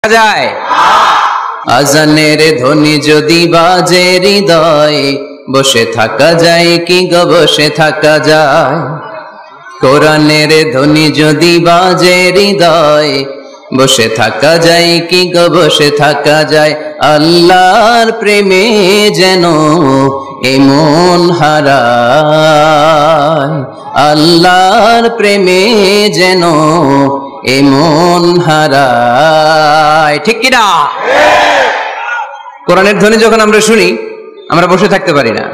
যায় আজানের ধ্বনি যদি বাজে হৃদয়ে বসে থাকা যায় কি গো বসে থাকা যায় কোরআনের ধ্বনি যদি বাজে হৃদয়ে বসে থাকা যায় কি গো বসে থাকা যায় আল্লাহর প্রেমে যেন এমন হারায় আল্লাহর প্রেমে যেন এমন হারায় ঠিক কি না কোরআনের ধ্বনি যখন আমরা শুনি আমরা বসে থাকতে পারি না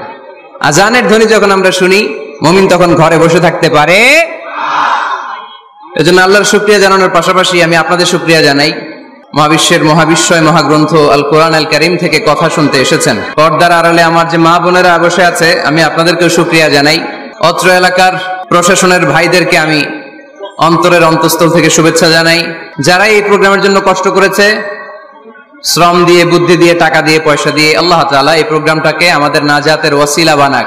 আজানের ধ্বনি যখন আমরা শুনি মুমিন তখন ঘরে বসে থাকতে পারে এজন্য আল্লাহর শুকরিয়া জানানোর পাশাপাশি আমি আপনাদের শুকরিয়া জানাই মহাবিশ্বের মহাবিশ্বয় মহাগ্রন্থ আল কোরআন আল কারীম থেকে কথা শুনতে এসেছেন পর্দার আড়ালে আমার যে মা বোনেরা বসে আছে আমি আপনাদেরকেও শুকরিয়া জানাই অত্র এলাকার প্রশাসনের ভাইদেরকে আমি অন্তরের অন্তঃস্থল থেকে শুভেচ্ছা জানাই যারা এই প্রোগ্রামের জন্য কষ্ট করেছে শ্রম দিয়ে বুদ্ধি দিয়ে টাকা দিয়ে পয়সা দিয়ে আল্লাহ তাআলা এই প্রোগ্রামটাকে আমাদের নাজাতের ওয়াসিলা বানাক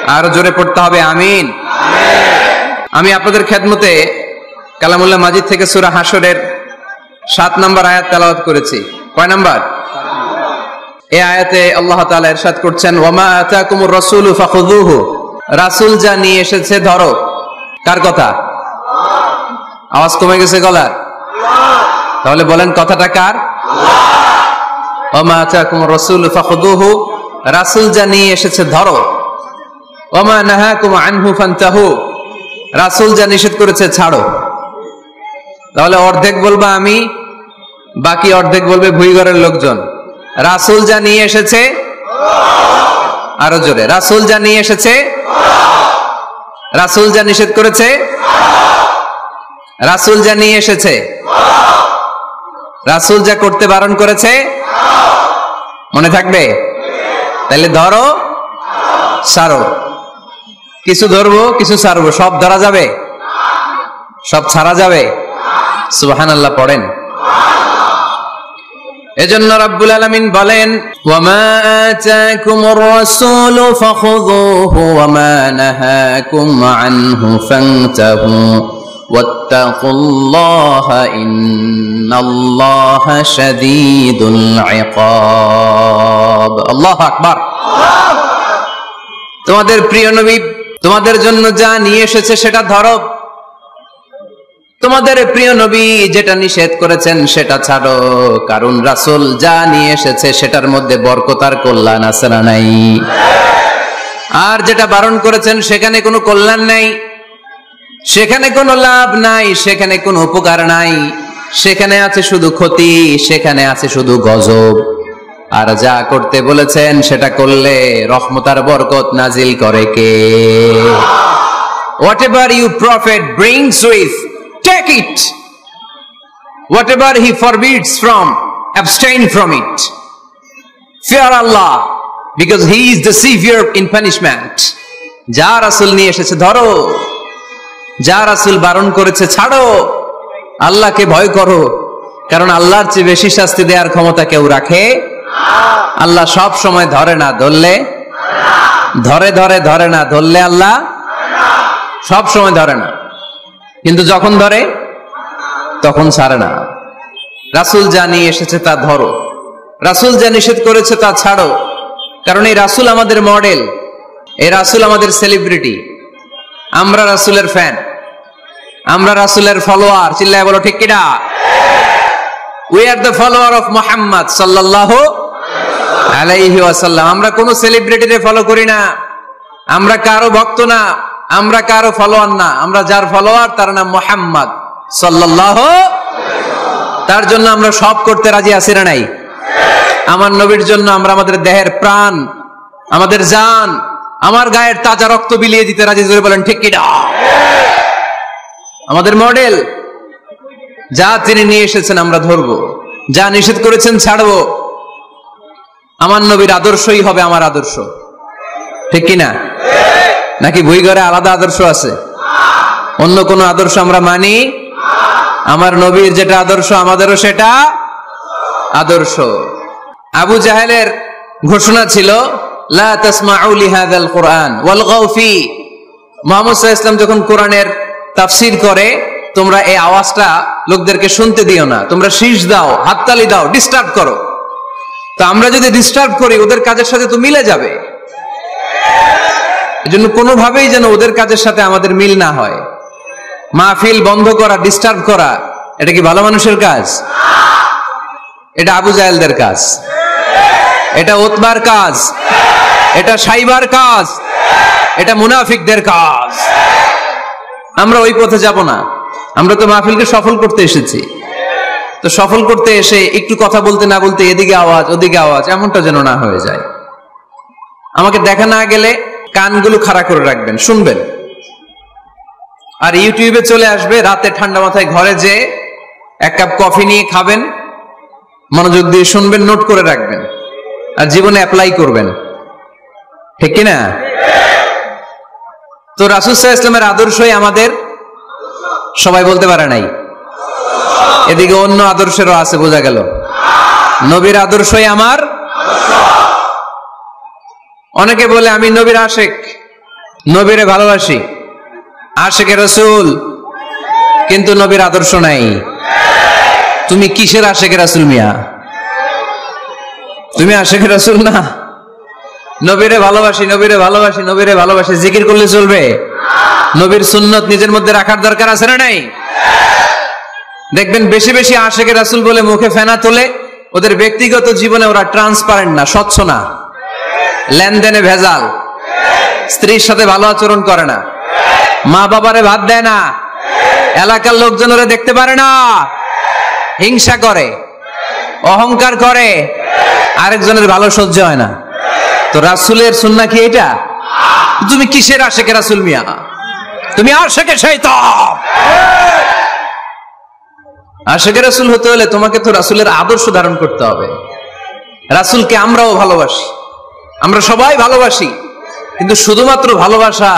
আরো জোরে পড়তে হবে আমিন আমি আপনাদের খেদমতে কালামুল্লাহ মাজিদ থেকে সূরা হাশরের 7 নম্বর আয়াত তেলাওয়াত করেছি কয় নাম্বার এই আয়াতে আল্লাহ তাআলা ইরশাদ করছেন ওয়ামা আতাকুমুর রাসূলু ফাখুযুহু রাসূল যা নিয়ে এসেছে ধরো কার কথা আওয়াজ কমে গেছে গলার তাহলে বলেন কথাটা কার ওমা আতাকুমুর রাসূলু ফাখুযুহু রাসূল যা নিয়ে এসেছে ধরো ওমা নাহাকুম আনহু ফান্তাহু রাসূল যা নিষেধ করেছে ছাড়ো তাহলে অর্ধেক বলবা আমি বাকি অর্ধেক বলবে ভুইঘরের লোকজন রাসূল যা নিয়ে এসেছে আরো জোরে রাসূল যা নিয়ে এসেছে রাসূল যা নিষেধ করেছে রাসূল যা নিয়ে এসেছে রাসূল যা করতে বারণ করেছে মনে থাকবে তাহলে ধরো ছাড়ো কিছু ধরবো কিছু ছাড়বো সব ধরা যাবে সব ছাড়া যাবে সুবহানাল্লাহ পড়েন এজন্য রব্বুল আলামিন বলেন ওয়ামা আতাকুমুর রাসূলু ফাখুযুহু ওয়ামা নাহাকুম আনহু ফান্তাহু ওয়াত্তাকুল্লাহা ইন্নাল্লাহা শাদীদুল ইকাব আল্লাহু আকবার তোমাদের প্রিয় নবী তোমাদের জন্য যা নিয়ে এসেছে সেটা ধরো তোমাদের প্রিয় নবী যেটা নিষেধ করেছেন সেটা ছাড়ো কারণ রাসূল যা নিয়ে এসেছে সেটার মধ্যে বরকত আর কল্যাণ আছে না নাই আর যেটা বারণ করেছেন সেখানে কোনো কল্যাণ নাই সেখানে কোনো লাভ নাই সেখানে কোনো উপকার নাই সেখানে আছে শুধু ক্ষতি সেখানে আছে শুধু গজব আর যা করতে বলেছেন সেটা করলে রহমত আর বরকত নাজিল করে কে whatever you prophet brings with take it whatever he forbids from abstain from it fear Allah because he is the severe in punishment যা রাসূল নিয়ে এসেছে ধরো যা রাসূল বারণ করেছে ছাড়ো আল্লাহকে ভয় করো কারণ আল্লাহর চেয়ে বেশি শাস্তি দেওয়ার ক্ষমতা কেউ রাখে আল্লাহ সব সময় ধরে না ধরলে ধরে ধরে ধরে না ধরলে আল্লাহ সব সময় ধরে না কিন্তু যখন ধরে তখন ছাড়ে না রাসূল যা নিয়ে এসেছে তা ধরো রাসূল যা নিষেধ করেছে তা ছাড়ো কারণ এই রাসূল আমাদের মডেল এই রাসূল আমাদের সেলিব্রিটি আমরা রাসূলের ফ্যান আমরা রাসূলের ফলোয়ার চিল্লায় বলো ঠিক কিনা we are the follower of Muhammad sallallahu alayhi wasallam আমরা কোন সেলিব্রিটিকে ফলো করি না আমরা কারো ভক্ত না আমরা কারো ফলোয়ার না আমরা যার ফলোয়ার তার নাম মুহাম্মদ সাল্লাল্লাহু তার জন্য আমরা সব করতে রাজি আছি না নাই আমার নবীর জন্য আমরা আমাদের দেহের প্রাণ আমাদের জান আমার গায়ের তাজা রক্ত বিলিয়ে দিতে রাজি জোরে বলেন ঠিক কি না আমাদের মডেল যা তিনি নিয়ে এসেছেন আমরা ধরবো যা নিষেধ করেছেন ছাড়বো আমার নবীর আদর্শই হবে আমার আদর্শ ঠিক কি না নাকি ভুইঘরে আলাদা আদর্শ আছে অন্য কোন আদর্শ আমরা মানি আমার নবীর যেটা আদর্শ আমাদেরও সেটা আদর্শ আবু জাহেলের ঘোষণা ছিল লা তাসমাউ লিহাযাল কুরআন ওয়ালগাউ ফি মুহাম্মদ সাল্লাল্লাহু আলাইহি ওয়াসাল্লাম যখন কোরআনের তাফসীর করে তোমরা এই আওয়াজটা লোকদেরকে শুনতে দিও না, তোমরা শীষ দাও, হাততালি দাও, ডিস্টার্ব করো। তো আমরা যদি ডিস্টার্ব করি ওদের কাজের সাথে তো মিলে যাবে, এজন্য কোনোভাবেই যেন ওদের কাজের সাথে আমাদের মিল না হয়। মাহফিল বন্ধ করা, ডিস্টার্ব করা, এটা কি ভালো মানুষের কাজ? এটা আবু জাহেলদের কাজ, এটা উতবার কাজ, এটা সাইবার কাজ, এটা মুনাফিকদের কাজ। আমরা ওই পথে যাব না। আমরা তো মাহফিলকে সফল করতে এসেছি। তো সফল করতে এসে একটু কথা বলতে না বলতে এদিকে আওয়াজ ওদিকে আওয়াজ, এমনটা যেন না হয়ে যায়। আমাকে দেখা না গেলে কানগুলো খাড়া করে রাখবেন, শুনবেন। আর ইউটিউবে চলে আসবে, রাতে ঠান্ডা মাথায় ঘরে যেয়ে এক কাপ কফি নিয়ে খাবেন, মনোযোগ দিয়ে শুনবেন, নোট করে রাখবেন, আর জীবনে অ্যাপ্লাই করবেন। ঠিক কিনা? তো রাসূল সাল্লাল্লাহু আলাইহি ওয়াসাল্লামের আদর্শই আমাদের, সবাই বলতে পারে নাই। এদিকে অন্য আদর্শেরও আছে, বোঝা গেল। নবীর আদর্শই আমার। অনেকে বলে আমি নবীর আশেক, নবীরে ভালোবাসি, আশেকে রাসূল, কিন্তু নবীর আদর্শ নাই। তুমি কিসের আশেকে রাসূল মিয়া? তুমি আশেকে রাসূল না। নবীরে ভালোবাসি, নবীরে ভালোবাসি, নবীরে ভালোবাসি, জিকির করলে চলবে? নবীর সুন্নত নিজের মধ্যে রাখার দরকার আছে না নাই? দেখবেন বেশি বেশি আশেকে রাসূল বলে মুখে ফেনা তোলে, ওদের ব্যক্তিগত জীবনে ওরা ট্রান্সপারেন্ট না, স্বচ্ছ না, লেনদেনে ভেজাল, স্ত্রীর সাথে ভালো আচরণ করে না, মা বাবারে ভাত দেয় না, এলাকার লোকজন ওরা দেখতে পারে না, হিংসা করে, অহংকার করে, আরেকজনের ভালো সহ্য হয় না। তো রাসূলের সুন্নাহ কি এটা? তুমি কিসের আশেকে রাসূল মিয়া? তুমি আশেকে শয়তান। আশেকে রাসূল হতে হলে তোমাকে তো রাসূলের আদর্শ ধারণ করতে হবে। রাসূলকে আমরাও ভালোবাসি, আমরা সবাই ভালোবাসি, কিন্তু শুধুমাত্র ভালোবাসা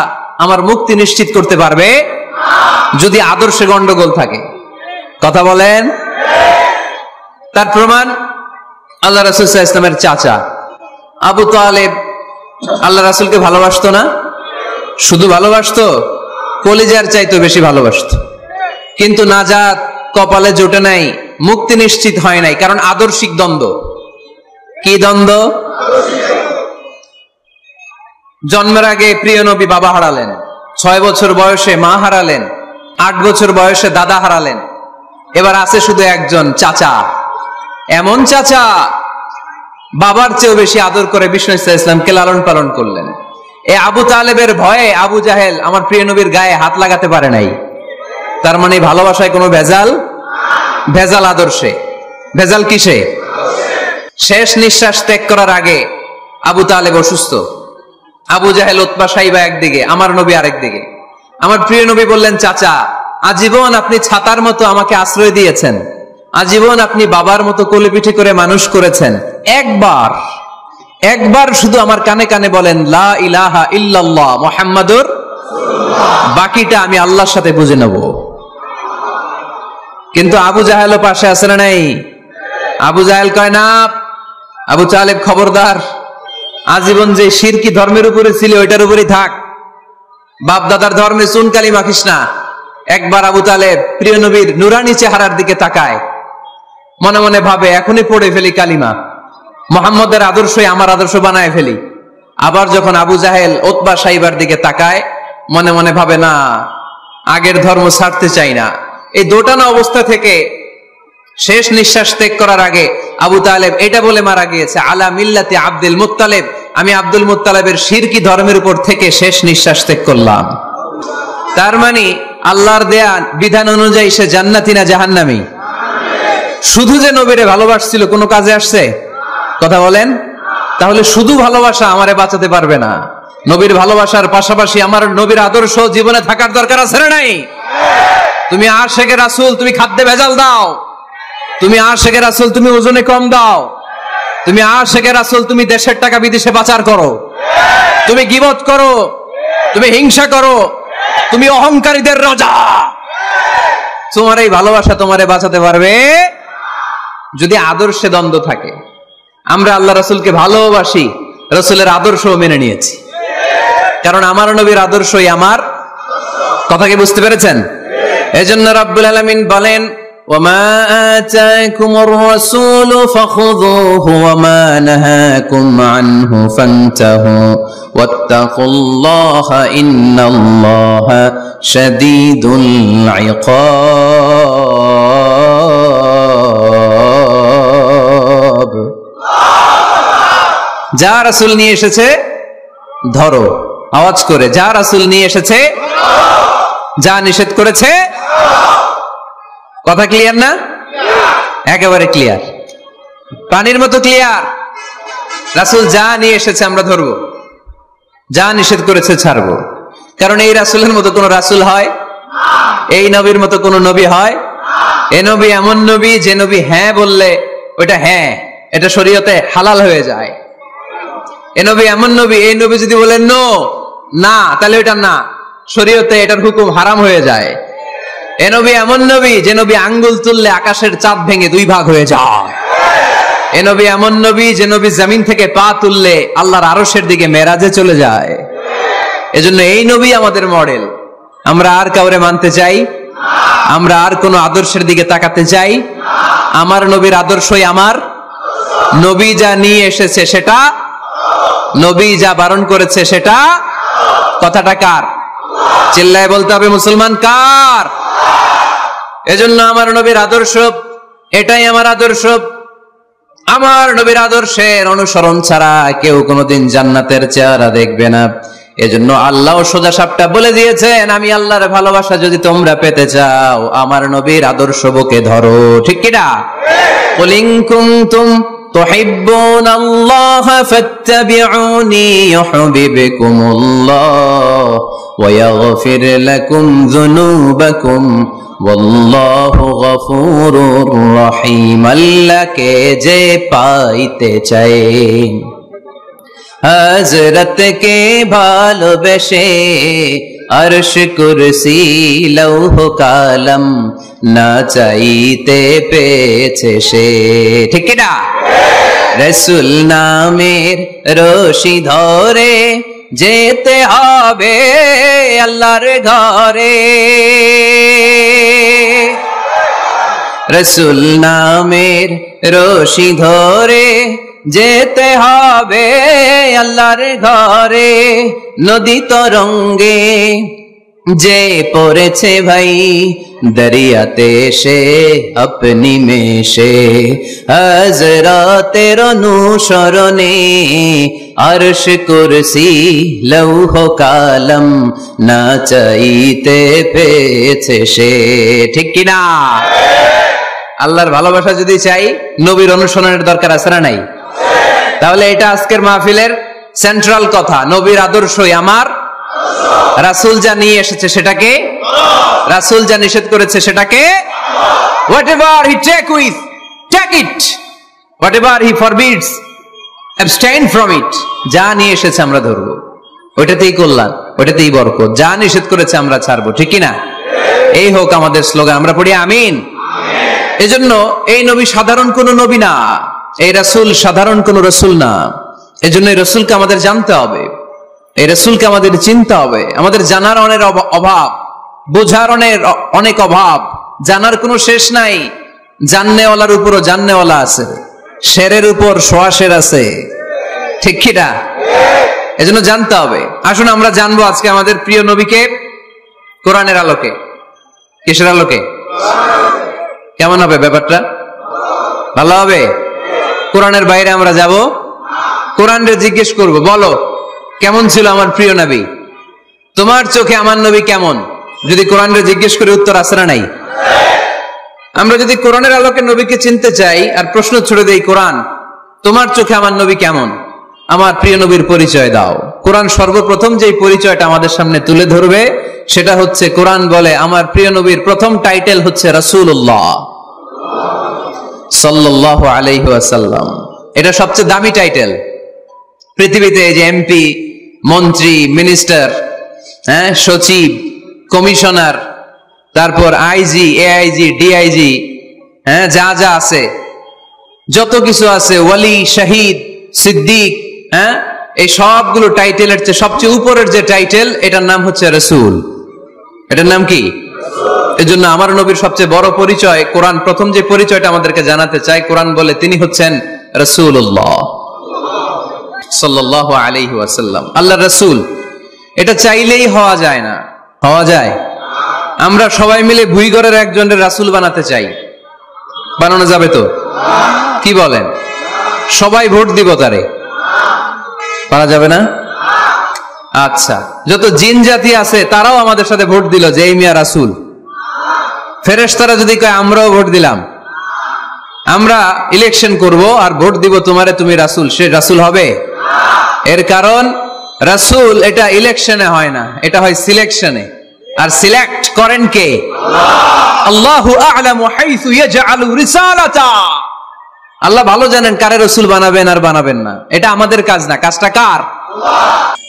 আমার মুক্তি নিশ্চিত করতে পারবে যদি আদর্শে গন্ডগোল থাকে। কথা বলেন? তার প্রমাণ আল্লাহ রাসূল সাল্লাল্লাহু আলাইহি ওয়াসাল্লামের চাচা আবু তালেব আল্লাহ রাসূলকে ভালোবাসতো না? শুধু ভালোবাসতো, কলিজার চাইতে বেশি ভালোবাসতো। কিন্তু নাজাত কপালে জোটে নাই, মুক্তি নিশ্চিত হয় নাই, কারণ আদর্শিক দ্বন্দ্ব। কি দ্বন্দ্ব? জন্মের আগে প্রিয় নবী বাবা হারালেন, 6 বছর বয়সে মা হারালেন, 8 বছর বয়সে দাদা হারালেন, এবার আছে শুধু একজন চাচা। এমন চাচা বাবার চেয়েও বেশি আদর করে বিষ্ণু সাল্লাল্লাহু আলাইহি ওয়াসাল্লামকে লালন পালন করলেন। এই আবু তালেবের ভয়ে আবু জাহেল আমার প্রিয় নবীর গায়ে হাত লাগাতে পারে নাই। তার মানে ভালোবাসায় কোনো ভেজাল? ভেজাল আদর্শে। ভেজাল কিসে? শেষ নিঃশ্বাস ত্যাগ করার আগে আবু তালেব অসুস্থ, আবু জাহেল উতবা সাইবা একদিকে, আমার নবী আরেক দিকে। আমার প্রিয় নবী বললেন, চাচা আজীবন আপনি ছাতার মতো আমাকে আশ্রয় দিয়েছেন, আজীবন আপনি বাবার মতো কোলে পিঠে করে মানুষ করেছেন, একবার শুধু আমার কানে কানে বলেন লা ইলাহা ইল্লাল্লাহ মুহাম্মাদুর রাসূলুল্লাহ, বাকিটা আমি আল্লাহর সাথে বুঝে নেব। কিন্তু আবু জাহেলও পাশে আছে না নাই? আবু জাহেল কয় না, আবু তালেব খবরদার, আজীবন যে শিরকি ধর্মের উপরে ছিল ওইটার উপরেই থাক, বাপ দাদার ধর্মে চুনকালি মাখিস না। একবার আবু তালেব প্রিয় নবীর নুরানি চেহারার দিকে তাকায়, মনে মনে ভাবে এখনই পড়ে ফেলি কালিমা, মুহাম্মদের আদর্শই আমার আদর্শ বানায় ফেলি। আবার যখন আবু জাহেল উতবা সাইবার দিকে তাকায়, মনে মনে ভাবে না, আগের ধর্ম ছাড়তে চাই না। এই দোটানা অবস্থা থেকে শেষ নিঃশ্বাস ত্যাগ করার আগে আবু তালেব এটা বলে মারা গিয়েছে, আলা মিল্লাতি আব্দুল মুত্তালিব, আমি আব্দুল মুত্তালিবের শিরকি ধর্মের উপর থেকে শেষ নিঃশ্বাস ত্যাগ করলাম। তার মানে আল্লাহর দেয়া বিধান অনুযায়ী সে জান্নাতি না জাহান্নামী? শুধু যে নবীরে ভালোবাসছিল কোনো কাজে আসছে? কথা বলেন। তাহলে শুধু ভালোবাসা আমারে বাঁচাতে পারবে না। নবীর ভালোবাসার পাশাপাশি আমার নবীর আদর্শ জীবনে থাকার দরকার আছে না নাই? তুমি আশেকে রাসূল, তুমি খাদ্যে ভেজাল দাও, তুমি আশেকে রাসূল, তুমি ওজনে কম দাও, তুমি আশেকে রাসূল, তুমি দেশের টাকা বিদেশে পাচার করো, তুমি গীবত করো, তুমি হিংসা করো, তুমি অহংকারীদের রাজা। তোমার এই ভালোবাসা তোমারে বাঁচাতে পারবে যদি আদর্শে দ্বন্দ্ব থাকে। আমরা আল্লাহ রাসূলকে ভালোবাসি, রাসূলের আদর্শও মেনে নিয়েছি, কারণ আমার নবীর আদর্শই আমার। কথা কি বুঝতে পেরেছেন? এজন্য রব্বুল আলামিন বলেন, ওয়ামা আতাকুমুর রাসূলু ফাখুযুহু ওয়ামা নাহাকুম আনহু ফান্তাহু ওয়াত্তাকুল্লাহা ইন্নাল্লাহা শাদীদুল ইকাব। যা রাসূল নিয়ে এসেছে ধরো, আওয়াজ করে, যা রাসূল নিয়ে এসেছে, যা নিষেধ করেছে। কথা ক্লিয়ার না? একেবারে ক্লিয়ার, পানির মতো ক্লিয়ার। রাসূল যা নিয়ে এসেছে আমরা ধরবো, যা নিষেধ করেছে ছাড়বো। কারণ এই রাসূলের মতো কোন রাসূল হয়? এই নবীর মতো কোন নবী হয়? এই নবী এমন নবী যে নবী হ্যাঁ বললে ওইটা হ্যাঁ, এটা শরীয়তে হালাল হয়ে যায়। এই নবী এমন নবী, এই নবী যদি বলেন নো, না, তাহলে ওইটা না, শরীয়তে এটার হুকুম হারাম হয়ে যায়। এ নবী এমন নবী যে নবী আঙ্গুল তুললে আকাশের চাঁদ ভেঙে দুই ভাগ হয়ে যায়। এ নবী এমন নবী যে নবী জমিন থেকে পা তুললে আল্লাহর আরশের দিকে মেরাজে চলে যায়। এজন্য এই নবী আমাদের মডেল। আমরা আর কাউরে মানতে চাই? আমরা আর কোন আদর্শের দিকে তাকাতে চাই? আমার নবীর আদর্শই আমার। নবী যা নিয়ে এসেছে সেটা, নবী যা বারণ করেছে সেটা। কথাটা কার? চিল্লায় বলতে হবে মুসলমান, কার? এজন্য আমার নবীর আদর্শ, এটাই আমার আদর্শ। আমার নবীর আদর্শের অনুসরণ ছাড়া কেউ কোনোদিন জান্নাতের চেহারা দেখবে না। এজন্য আল্লাহ সোজা সাপটা বলে দিয়েছেন, আমি আল্লাহর ভালোবাসা যদি তোমরা পেতে চাও আমার নবীর আদর্শ বুকে ধরো। ঠিক কিনা? কুল ইন কুনতুম তুহিব্বুনা আল্লাহ ফাত্তাবিউনি ইউহিব্বুকুমুল্লাহ ওয়া ইয়াগফির লাকুম যুনুবাকুম ওয়াল্লাহু গফুরুর রহিম। আল্লাহকে যে পাইতে চায়, হযরতকে ভালোবেসে আরশ কুরসি লৌহ কালাম না চাইতে পেয়েছে সে। ঠিক না? রাসূল নামের রশি ধরে যেতে হবে আল্লাহর ঘরে। রাসূল নামের রশি ধরে যেতে হবে আল্লাহর ঘরে। নদী তরঙ্গে যে পড়েছে ভাই দরিয়াতে সে আপনি মেশে, হযরতের অনুসরণে আরশ কুরসি লৌহ কালাম না চাইতে পেয়েছে সে। ঠিক কিনা? আল্লাহর ভালোবাসা যদি চাই নবীর অনুসরণের দরকার আছে না নাই? তাহলে এটা আজকের মাহফিলের সেন্ট্রাল কথা, নবীর আদর্শই আমার। রাসূল যা নিয়ে এসেছে সেটাকে, রাসূল যা নিষেধ করেছে সেটাকে, whatever he take it, whatever he forbids abstain from it। যা নিয়ে এসেছে আমরা ধরবো, ওইটাতেই কল্যাণ, ওইটাতেই বরকত। যা নিষেধ করেছে আমরা ছাড়বো। ঠিক কিনা? এই হোক আমাদের স্লোগান। আমরা পড়ি আমিন। এজন্য এই নবী সাধারণ কোন নবী না, এই রাসূল সাধারণ কোন রাসূল না। এজন্য এই রাসূলকে আমাদের জানতে হবে, এই রাসূলকে আমাদের চিনতে হবে। আমাদের জানার অনেক অভাব, বোঝার অনেক অভাব, জানার কোনো শেষ নাই। জাননেওয়ালার উপরও জাননেওয়ালা আছে, শেরের উপর সোয়া শের আছে। ঠিক কিনা? এজন্য জানতে হবে। আসুন আমরা জানবো আজকে আমাদের প্রিয় নবীকে কোরআনের আলোকে। কিসের আলোকে? কেমন হবে ব্যাপারটা? ভালো হবে? কোরআনের বাইরে আমরা যাব, কোরআনরে জিজ্ঞেস করব, বলো কেমন ছিল আমার প্রিয় নবী? তোমার চোখে আমার নবী কেমন? যদি কোরআনরে জিজ্ঞেস করে উত্তর আছে না নাই? আমরা যদি কোরআনের আলোকে নবীকে চিনতে চাই আর প্রশ্ন ছুড়ে দেই, কোরআন তোমার চোখে আমার নবী কেমন? আমার প্রিয় নবীর পরিচয় দাও। কোরআন সর্বপ্রথম যে পরিচয়টা আমাদের সামনে তুলে ধরবে সেটা হচ্ছে, কোরআন বলে আমার প্রিয় নবীর প্রথম টাইটেল হচ্ছে রাসূলুল্লাহ সাল্লাল্লাহু আলাইহি ওয়াসাল্লাম। এটা সবচেয়ে দামি টাইটেল পৃথিবীতে। যে এমপি, মন্ত্রী, মিনিস্টার, সচিব, কমিশনার, তারপর আইজি, এআইজি, ডিআইজি, যা যা আছে, যত কিছু আছে, ওয়ালি, শহীদ, সিদ্দিক, এই সবগুলো টাইটেলের চেয়ে সবচেয়ে উপরের যে টাইটেল, এটার নাম হচ্ছে রাসূল। এটার নাম কি? এজন্য আমার নবীর সবচেয়ে বড় পরিচয়, কোরআন প্রথম যে পরিচয়টা আমাদেরকে জানাতে চায়, কোরআন বলে তিনি হচ্ছেন রাসূলুল্লাহ সাল্লাল্লাহু আলাইহি ওয়াসাল্লাম, আল্লাহর রাসূল। এটা চাইলেই হওয়া যায় না। হওয়া যায়? আমরা সবাই মিলে ভুইগড়ের একজনের রাসূল বানাতে চাই, বানানো যাবে তো? কি বলেন? সবাই ভোট দিব তারে? পারা যাবে না? আচ্ছা, যত জিন জাতি আছে তারাও আমাদের সাথে ভোট দিল যে এই মিয়া রাসূল। ফেরেশতারা যদি কয় আমরাও ভোট দিলাম, আমরা ইলেকশন করব আর ভোট দিব তোমারে, তুমি রাসূল, সে রাসূল হবে? এর কারণ রাসূল এটা ইলেকশনে হয় না, এটা হয় সিলেকশনে। আর সিলেক্ট করেন কে? আল্লাহু আ'লামু হাইসু ইয়াজআলু রিসালাতা। আল্লাহ ভালো জানেন কারে রাসূল বানাবেন আর বানাবেন না। এটা আমাদের কাজ না, কাজটা কার?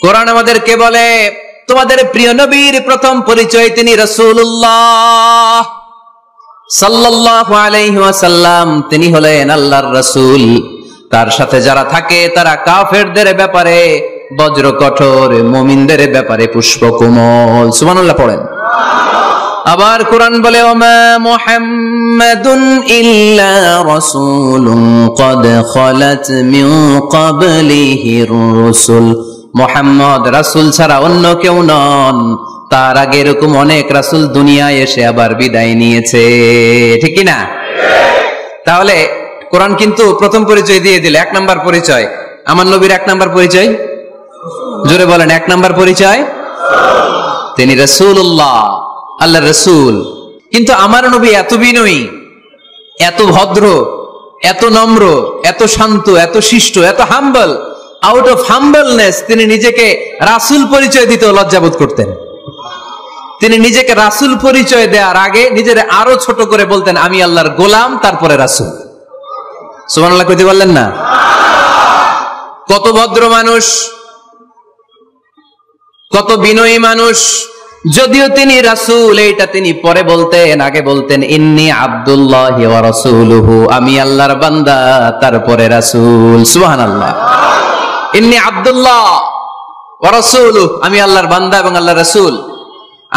কোরআন আমাদেরকে বলে তোমাদের প্রিয় নবীর প্রথম পরিচয় তিনি রাসূলুল্লাহ সাল্লাল্লাহু আলাইহি ওয়াসাল্লাম, তিনি হলেন আল্লাহর রাসূল। তার সাথে যারা থাকে তারা কাফেরদের ব্যাপারে বজ্র কঠোর, মুমিনদের ব্যাপারে পুষ্পকোমল। সুবহানাল্লাহ পড়েন। আবার কোরআন বলে ওমা মুহাম্মাদুন ইল্লা রাসূলুন ক্বাদ খালাত মিন ক্বাবলিহির রাসূল। মুহাম্মদ রাসূল ছাড়া অন্য কেউ নন, তার আগে এরকম অনেক রাসূল দুনিয়ায় এসে আবার বিদায় নিয়েছে, ঠিক কি না? তাহলে কোরআন কিন্তু প্রথম পরিচয় দিয়ে দিল, এক নাম্বার পরিচয় আমার নবীর। এক নাম্বার পরিচয়, জোরে বলেন, এক নাম্বার পরিচয় তিনি রাসূলুল্লাহ, আল্লাহর রাসূল। কিন্তু আমার নবী এত বিনয়ী, এত ভদ্র, এত নম্র, এত শান্ত, এত শিষ্ট, এত হাম্বল। আউট অফ হাম্বলনেস তিনি নিজেকে রাসূল পরিচয় দিতে লজ্জাবোধ করতেন। তিনি নিজেকে রাসূল পরিচয় দেওয়ার আগে নিজের আরো ছোট করে বলতেন আমি আল্লাহর গোলাম, তারপরে রাসূল। সুবহানাল্লাহ কইতে বললেন না? কত ভদ্র মানুষ, কত বিনয়ী মানুষ। যদিও তিনি রাসূল, এইটা তিনি পরে বলতেন, আগে বলতেন ইন্নী আব্দুল্লাহি ওয়া রাসূলুহু, আমি আল্লাহর বান্দা তারপরে রাসূল। সুবহানাল্লাহ। ইন্নী আব্দুল্লাহ ওয়া রাসূলুহু, আমি আল্লাহর বান্দা এবং আল্লাহর রাসূল।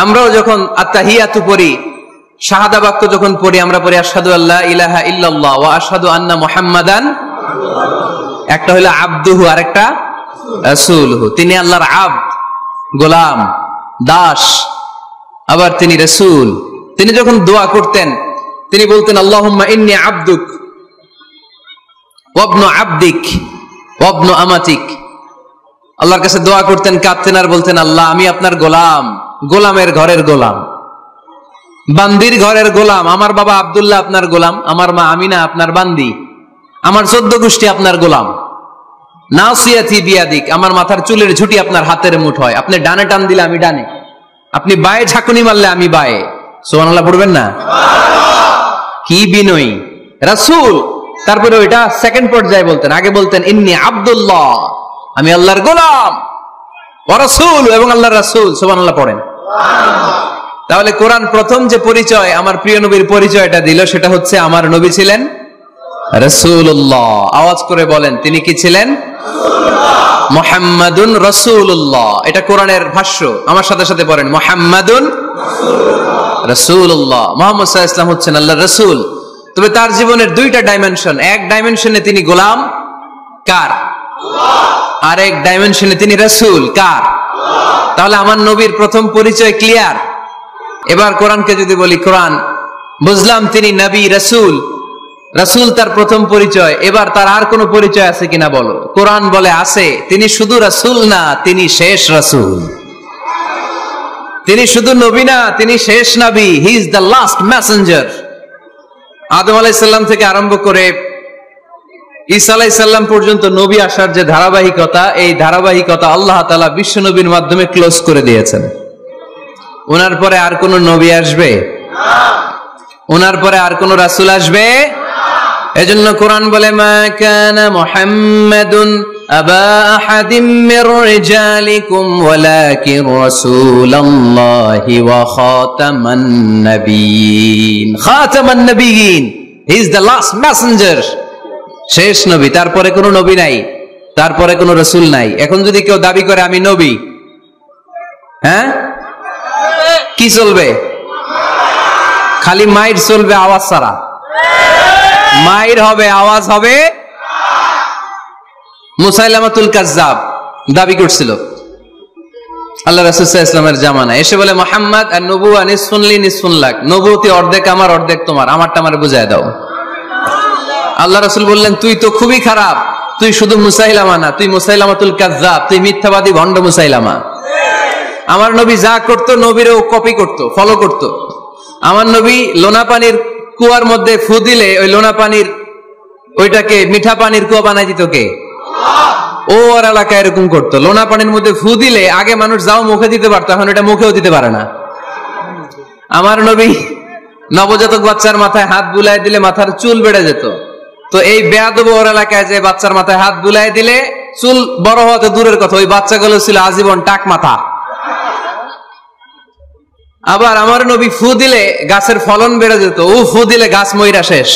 আমরাও যখন আত্তাহিয়াতু পড়ি, শাহাদা বাক্য যখন পড়ি, আমরা পড়ি আশহাদু আল্লা ইলাহা ইল্লাল্লাহ ওয়া আশহাদু আন্না মুহাম্মাদান। একটা হলো আব্দুহু আর একটা রাসূলুহু। তিনি আল্লাহর আব্দ, গোলাম, দাস, আবার তিনি রাসূল। তিনি যখন দোয়া করতেন তিনি বলতেন আল্লাহুম্মা ইন্নী আবদুক ওয়া ইবনু আবদিক ওয়া ইবনু আমাতিক। আল্লাহর কাছে দোয়া করতেন, কাঁদতেন আর বলতেন আল্লাহ আমি আপনার গোলাম, গোলামের ঘরের গোলাম, বান্দির ঘরের গোলাম। আমার বাবা আব্দুল্লাহ আপনার গোলাম, আমার মা আমিনা আপনার বান্দি, আমার 14 গোষ্ঠী আপনার গোলাম। নাসিয়াতি বিয়াদিক, আমার মাথার চুলের ঝুঁটি আপনার হাতের মুঠোয়, আপনি ডানে টান দিলে আমি ডানে, আপনি বায়ে ঝাঁকুনি মারলে আমি বায়ে। সুবহানাল্লাহ পড়বেন না? কি বিনয়ী রাসূল। তারপরে ওইটা সেকেন্ড পর্যায়ে বলতেন, আগে বলতেন ইন্নী আব্দুল্লাহ, আমি আল্লাহর গোলাম, ওয়া রাসূল, এবং আল্লাহর রাসূল। সুবহানাল্লাহ পড়েন। তাহলে কোরআন প্রথম যে পরিচয় আমার প্রিয় নবীর পরিচয়টা দিল, সেটা হচ্ছে আমার নবী ছিলেন রাসূলুল্লাহ। আওয়াজ করে বলেন তিনি কি ছিলেন? মুহাম্মাদুন রাসূলুল্লাহ। এটা কোরআনের ভাষ্য, আমার সাথে সাথে পড়েন মুহাম্মাদুন রাসূলুল্লাহ। মুহাম্মদ সাল্লাল্লাহু আলাইহি ওয়াসাল্লাম হচ্ছেন আল্লাহর রাসূল। তবে তার জীবনের দুইটা ডাইমেনশন, এক ডাইমেনশনে তিনি গোলাম, কার? আর এক ডাইমেনশনে তিনি রাসূল, কার? তাহলে আমার নবীর প্রথম পরিচয় ক্লিয়ার। এবার কোরআনকে যদি বলি, কোরআন বুঝলাম তিনি নবী রাসূল, রাসূল তার প্রথম পরিচয়, এবার তার আর কোন পরিচয় আছে কিনা বলো? কোরআন বলে আছে। তিনি শুধু রাসূল না, তিনি শেষ রাসূল। তিনি শুধু নবী না, তিনি শেষ নবী। He is the last messenger. Adam আলাইহিস সালাম থেকে আরম্ভ করে ঈসা আলাইহিস সালাম পর্যন্ত নবী আসার যে ধারাবাহিকতা, এই ধারাবাহিকতা আল্লাহ তাআলা বিশ্ব নবীর মাধ্যমে ক্লোজ করে দিয়েছেন। ওনার পরে আর কোন নবী আসবে না, ওনার পরে আর কোন রাসূল আসবে না। এজন্য কোরআন বলে মা কানা মুহাম্মাদুন আবা আহাদিম মির রিজালিকুম ওয়ালাকিন রাসূলুল্লাহি ওয়া খাতামান নাবিয়িন। খাতামান নাবিয়িন, he is the last messenger, শেষ নবী। তারপরে কোনো নবী নাই, তারপরে কোনো রাসূল নাই। এখন যদি কেউ দাবি করে আমি নবী, হ্যাঁ, কি চলবে? খালি মাইর চলবে, আওয়াজ ছাড়া। মাইর হবে, আওয়াজ হবে। মুসাইলামাতুল কাজ্জাব দাবি করছিল আল্লাহ রাসূল সাল্লাল্লাহু আলাইহি ওয়াসাল্লামের জামানায়, এসে বলে মুহাম্মদ আর নবুয়া নিসফুন লি নিসফুন লাক, নবুয়তি অর্ধেক আমার অর্ধেক তোমার, আমারটা আমারে বুঝায় দাও। আল্লাহ রাসূল বললেন তুই তো খুবই খারাপ, তুই শুধু মুসাইলামা না, তুই মুসাইলামাতুল কাজ্জাব, তুই মিথ্যাবাদী ভণ্ড মুসাইলামা। আমার নবী যা করতো নবীরও কপি করতো, ফলো করতো। আমার নবী লোনা পানির কুয়ার মধ্যে ফু দিলে ওই লোনা পানির ওইটাকে মিঠা পানির কুয়া বানাই দিত কে? ও আর এলাকায় এরকম করতো, লোনা পানির মধ্যে ফু দিলে আগে মানুষ যাও মুখে দিতে পারতো, এখন এটা মুখেও দিতে পারে না। আমার নবী নবজাতক বাচ্চার মাথায় হাত বুলাই দিলে মাথার চুল বেড়ে যেত, তো এই বেয়াদব ওর এলাকায় যে বাচ্চার মাথায় হাত বুলাই দিলে চুল বড় হওয়াতে দূরের কথা, ওই বাচ্চাগুলো ছিল আজীবন টাক মাথা। আবার আমার নবী ফু দিলে গাছের ফলন বেড়ে যেত, ও ফু দিলে গাছ মইরা শেষ।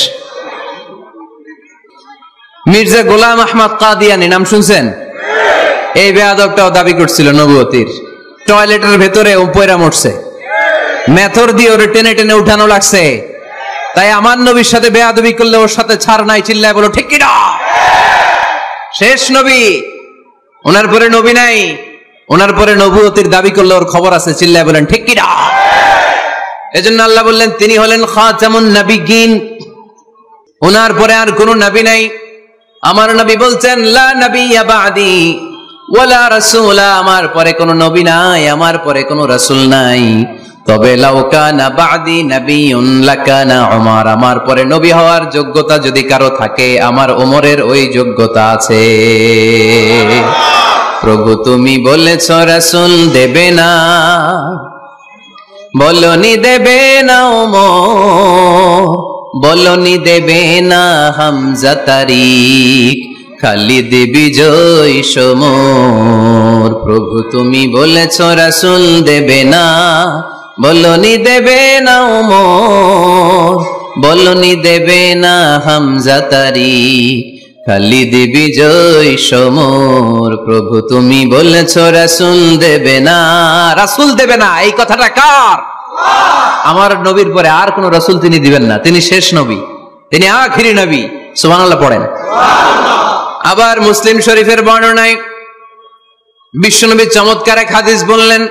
মির্জা গোলাম আহমদ কাদিয়ানী নাম শুনছেন? এই বেয়াদবটাও দাবি করছিল নবুয়তির। টয়লেটের ভেতরে ও পয়রা মরছে, মেথর দিয়ে ওরে টেনে টেনে উঠানো লাগছে। তাই আমার নবীর সাথে বেয়াদবি করলে ওর সাথে ছাড় নাই, চিল্লায় বলো ঠিক কিনা? শেষ নবী, ওনার পরে নবী নাই, ওনার পরে নবুয়তির দাবি করলে ওর খবর আছে, চিল্লায় বলেন ঠিক কিনা? এজন্য আল্লাহ বললেন তিনি হলেন খাতামুন নবিয়্যিন, ওনার পরে আর কোন নবী নাই। আমার নবী বলছেন লা নাবিয়্যা বা'দি ওয়ালা রাসূলা, আমার পরে কোন নবী নাই, আমার পরে কোন রাসূল নাই। তবে লাউ কানা বা'দি নাবিয়্যুন লাকানা উমর, আমার পরে নবী হওয়ার যোগ্যতা যদি কারো থাকে আমার ওমরের ওই যোগ্যতা আছে। প্রভু তুমি বলেছ রাসূল দেবে না, বলনি দেবে না ওমর, বলনি দেবে না হামজা তারিক, খালিদ বিজয় সমর। প্রভু তুমি বলেছ রাসূল দেবে না, বলনি দেবে না ওমর, বলনি দেবে না হামজা তারিক, খালিদ বিজয় সমর। প্রভু তুমি বলেছ রাসূল দেবে না, রাসূল দেবে না, এই কথাটা কার? আমার নবীর পরে আর কোন রাসূল তিনি দিবেন না, তিনি শেষ নবী, তিনি আখিরি নবী। সুবহানাল্লাহ পড়েন। আবার মুসলিম শরীফের বর্ণনায় বিশ্বনবী চমৎকার এক হাদিস বললেন,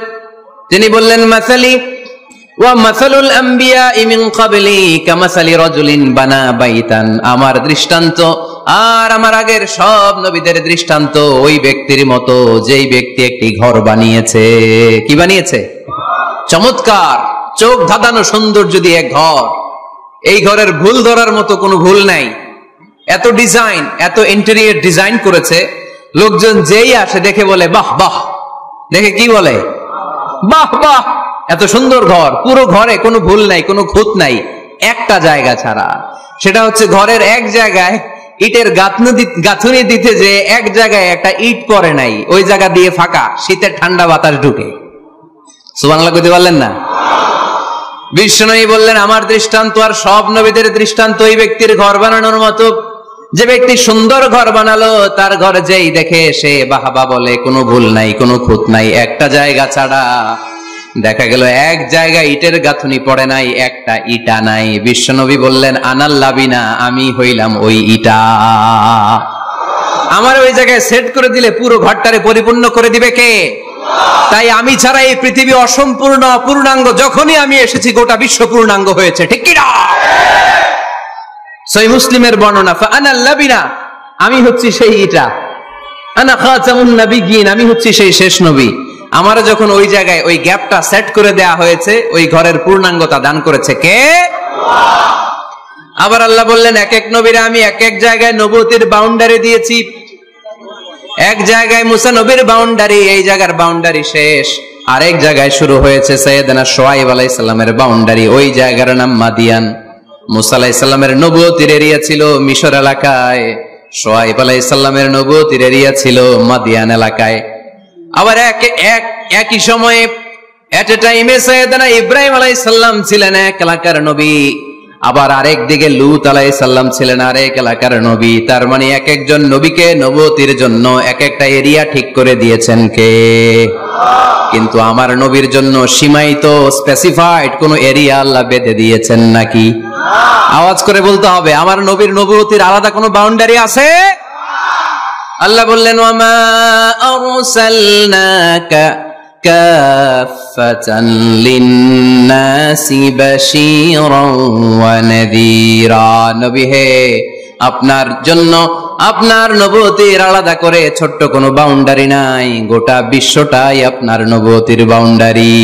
তিনি বললেন মাসালি ওয়া মাসালুল আম্বিয়া মিন ক্বাবলি কামাসালি রাজুলিন বানা বাইতান, আমার দৃষ্টান্ত আর আমার আগের সব নবীদের দৃষ্টান্ত ওই ব্যক্তির মতো যেই ব্যক্তি একটি ঘর বানিয়েছে। কি বানিয়েছে? চমৎকার চোখ ধাঁধানো সুন্দর যদি এক ঘর, এই ঘরের ভুল ধরার মতো কোনো ভুল নাই, এত ডিজাইন, এত ইন্টেরিয়র ডিজাইন করেছে, লোকজন যেই আসে দেখে বলে বাহ বাহ, দেখে কি বলে? বাহ বাহ, এত সুন্দর ঘর, পুরো ঘরে কোনো ভুল নাই, কোনো খুঁত নাই, একটা জায়গা ছাড়া। সেটা হচ্ছে ঘরের এক জায়গায় ইটের গাঁথুনি দিতে যে এক জায়গায় একটা ইট পড়ে নাই, ওই জায়গা দিয়ে ফাঁকা, শীতের ঠান্ডা বাতাস ঢুকে। সুবহানাল্লাহ কইতে পারলেন না? বিশ্বনবী বললেন আমার দৃষ্টান্ত আর সব নবীদের দৃষ্টান্ত ওই ব্যক্তির ঘর বানানোর মতো, যে ব্যক্তি সুন্দর ঘর বানালো তার ঘর যেই দেখে সে বাহবা বলে, কোনো ভুল নাই, কোনো খুঁত নাই, একটা জায়গা ছাড়া। দেখা গেল এক জায়গায় ইটের গাঁথুনি পড়ে নাই, একটা ইটা নাই। বিশ্বনবী বললেন আনাল লাবিনা, আমি হইলাম ওই ইটা। আমার ওই জায়গায় সেট করে দিলে পুরো ঘরটারে পরিপূর্ণ করে দিবে কে? তাই আমি ছাড়া এই পৃথিবী অসম্পূর্ণ, অপূর্ণাঙ্গ। যখনই আমি এসেছি গোটা বিশ্ব পূর্ণাঙ্গ হয়েছে, ঠিক কি না? সহিহ মুসলিমের বর্ণনা, ফাআনাল লাবিনা, আমি হচ্ছি সেই ইটা, আনা খাতামুন নবিয়্যিন, আমি হচ্ছি সেই শেষ নবী। আমার যখন ওই জায়গায় ওই গ্যাপটা সেট করে দেয়া হয়েছে, ওই ঘরের পূর্ণাঙ্গতা দান করেছে কে? আবার আল্লাহ বললেন এক এক নবীরে আমি এক এক জায়গায় নবুয়তির বাউন্ডারি দিয়েছি। এক জায়গায় মুসা নবীর বাউন্ডারি, এই জায়গার বাউন্ডারি শেষ। আরেক জায়গায় শুরু হয়েছে সাইয়েদনা শুআয়ব আলাইহিস সালামের বাউন্ডারি, ওই জায়গার নাম মাদিয়ান। মুসা আলাইহিস সালামের নবুয়তির এরিয়া ছিল মিশর এলাকায়, শুআয়ব আলাইহিস সালামের নবুয়তির এরিয়া ছিল মাদিয়ান এলাকায়। আবার একই সময়ে এট এ টাইমে সাইয়েদনা ইব্রাহিম আলাইহিস সালাম ছিলেন এক এলাকার নবী, আবার আরেক দিকে লূত আলাইহিস সালাম ছিলেন আরেক এলাকার নবী। তার মানে এক একজন নবীকে নবুয়তির জন্য এক একটা এরিয়া ঠিক করে দিয়েছেন কে? কিন্তু আমার নবীর জন্য সীমায়িত স্পেসিফাইড কোন এরিয়া আল্লাহ বেঁধে দিয়েছেন নাকি? আওয়াজ করে বলতে হবে, আমার নবীর নবুয়তির আলাদা কোনো বাউন্ডারি আছে? আল্লাহ বললেন, ওয়ামা আরসালনাকা কাফাতান লিন্নাসি বাশীরান ওয়া নাযীরা। নবী হে, আপনার জন্য আপনার নবুয়তির আলাদা করে ছোট্ট কোনো বাউন্ডারি নাই, গোটা বিশ্বটাই আপনার নবুয়তির বাউন্ডারি।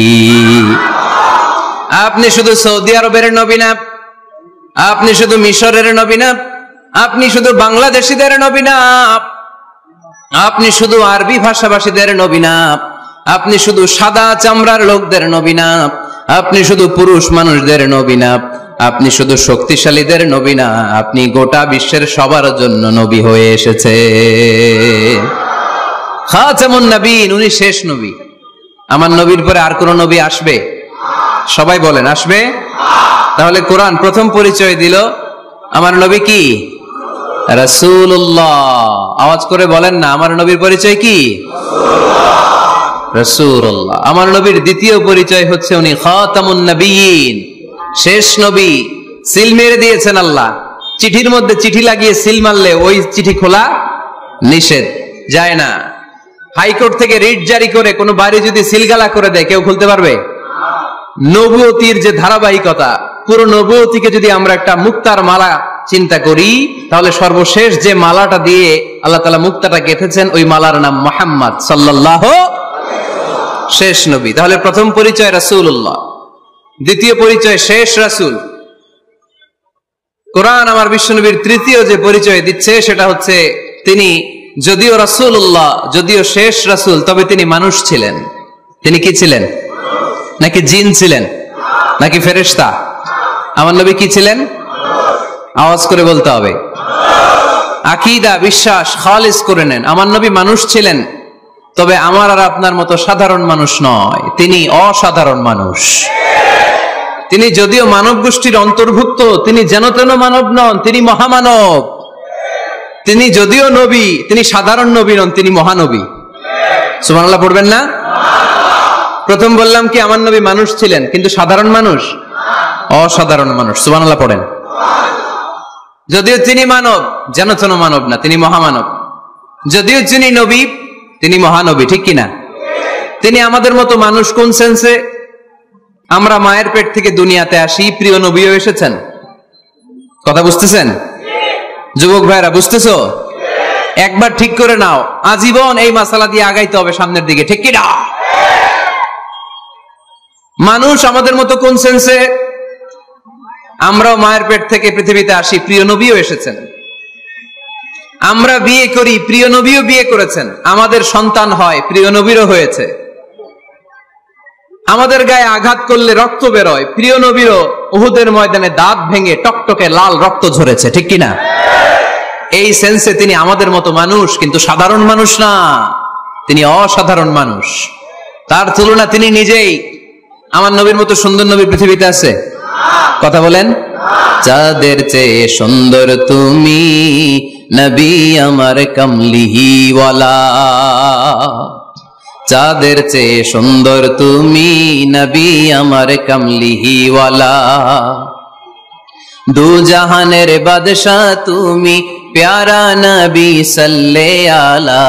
আপনি শুধু সৌদি আরবের নবী না, আপনি শুধু মিশরের নবী না, আপনি শুধু বাংলাদেশিদের নবী না, আপনি শুধু আরবি ভাষাভাষীদের নবী না, আপনি শুধু সাদা চামড়ার লোকদের নবী না, আপনি শুধু পুরুষ মানুষদের নবী না, আপনি শুধু শক্তিশালীদের নবী না, আপনি গোটা বিশ্বের সবার জন্য নবী হয়ে এসেছে। খাতামুন নবীন, উনি শেষ নবী। আমার নবীর পরে আর কোন নবী আসবে? সবাই বলেন, আসবে? তাহলে কোরআন প্রথম পরিচয় দিল আমার নবী কি? রাসূলুল্লাহ। আওয়াজ করে বলেন না, আমার নবীর পরিচয় কি? রাসূলুল্লাহ। আমার নবীর দ্বিতীয় পরিচয় হচ্ছে উনি খাতামুন নবীন, শেষ নবী। সিল মেরে দিয়েছেন আল্লাহ। চিঠির মধ্যে চিঠি লাগিয়ে সিল মারলে ওই চিঠি খোলা নিষেধ, যায় না। হাইকোর্ট থেকে রিট জারি করে কোনো বাড়ি যদি সিলগালা করে দেয়, কেউ খুলতে পারবে? নবুয়তির যে ধারাবাহিকতা, পুরো নবুয়তিকে যদি আমরা একটা মুক্তার মালা চিন্তা করি, তাহলে সর্বশেষ যে মালাটা দিয়ে আল্লাহ তাআলা মুক্তাটা গেঁথেছেন, ওই মালার নাম মুহাম্মদ সাল্লাল্লাহু, শেষ নবী। তাহলে প্রথম পরিচয় রাসূলুল্লাহ, দ্বিতীয় পরিচয় শেষ রাসূল। কোরআন আমার বিশ্বনবীর তৃতীয় যে পরিচয় দিচ্ছে সেটা হচ্ছে তিনি যদিও রাসূলুল্লাহ, যদিও শেষ রাসূল, তবে তিনি মানুষ ছিলেন। তিনি কি ছিলেন? নাকি জিন ছিলেন? নাকি ফেরেশতা? আমার নবী কি ছিলেন? আওয়াজ করে বলতে হবে। আকীদা, বিশ্বাস খালিস করে নেন, আমার নবী মানুষ ছিলেন, তবে আমার আর আপনার মতো সাধারণ মানুষ নয়, তিনি অসাধারণ মানুষ। তিনি যদিও মানব গোষ্ঠীর অন্তর্ভুক্ত, তিনি যেন তেন মানব নন, তিনি মহামানব। তিনি যদিও নবী, তিনি সাধারণ নবী নন, তিনি মহানবী। সুবহানাল্লাহ পড়বেন না? প্রথম বললাম কি আমার নবী মানুষ ছিলেন, কিন্তু সাধারণ মানুষ, অসাধারণ মানুষ। সুবহানাল্লাহ পড়েন। যদিও তিনি মানব, যেন তেন মানব না, তিনি মহামানব। যদিও তিনি নবী, তিনি মহানবী, ঠিক কিনা? তিনি আমাদের মতো মানুষ কোন সেন্সে? আমরা মায়ের পেট থেকে দুনিয়াতে আসি, প্রিয় নবীও এসেছেন। কথা বুঝতেছেন? যুবক ভাইরা বুঝতেছো? একবার ঠিক করে নাও, আজীবন এই মাসালা দিয়ে আগাইতে হবে সামনের দিকে, ঠিক কিনা? মানুষ আমাদের মতো কোন সেন্সে? আমরাও মায়ের পেট থেকে পৃথিবীতে আসি, প্রিয় নবীও এসেছেন। আমরা বিয়ে করি, প্রিয় নবীও বিয়ে করেছেন। আমাদের সন্তান হয়, প্রিয় নবীরও হয়েছে। আমাদের গায়ে আঘাত করলে রক্ত বেরোয়, প্রিয় নবীরও উহুদের ময়দানে দাঁত ভেঙে টকটকে লাল রক্ত ঝরেছে, ঠিক কিনা? এই সেন্সে তিনি আমাদের মতো মানুষ, কিন্তু সাধারণ মানুষ না, তিনি অসাধারণ মানুষ। তার তুলনা তিনি নিজেই। আমার নবীর মতো সুন্দর নবী পৃথিবীতে আছে? কথা বলেন। চাঁদের চেয়ে সুন্দর তুমি নবী আমার কমলিহিওয়ালা, চাঁদের চেয়ে সুন্দর তুমি নবী আমার কমলিহিওয়ালা, দু জাহানের বাদশাহ তুমি প্যারা নবী সাল্লে আলা,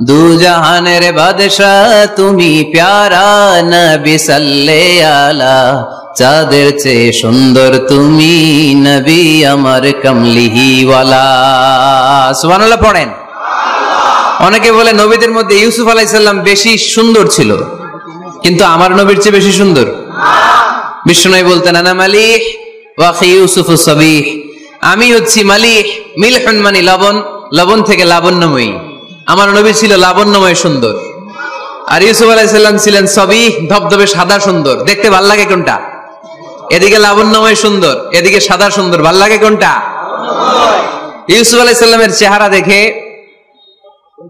দু জাহানের বাদশাহ তুমি প্যারা নবী সাল্লে আলা, চাঁদের চেয়ে সুন্দর তুমি নবী আমার কমলিহিওয়ালা। সুবহানাল্লাহ পড়েন। অনেকে বলে নবীদের মধ্যে ইউসুফ আলাইহিস সালাম বেশি সুন্দর ছিল, কিন্তু আমার নবীর চেয়ে বেশি সুন্দর? বিষ্ণু বলতেন আনা মালিহ ওয়া আখি ইউসুফ সাবিহ, আমি হচ্ছি মালিহ, মিলহুন মানে লবণ, লবণ থেকে লাবণ্যময়ী। আমার নবী ছিল লাবণ্যময় সুন্দর, আর ইউসুফ আলাইহিস সালাম ছিলেন সাবিহ, ধবধবে সাদা সুন্দর। দেখতে ভাল লাগে কোনটা? এদিকে লাবণ্যময় সুন্দর, এদিকে সাদা সুন্দর, ভাল লাগে কোনটা? ইউসুফ আলাইহিস সালামের চেহারা দেখে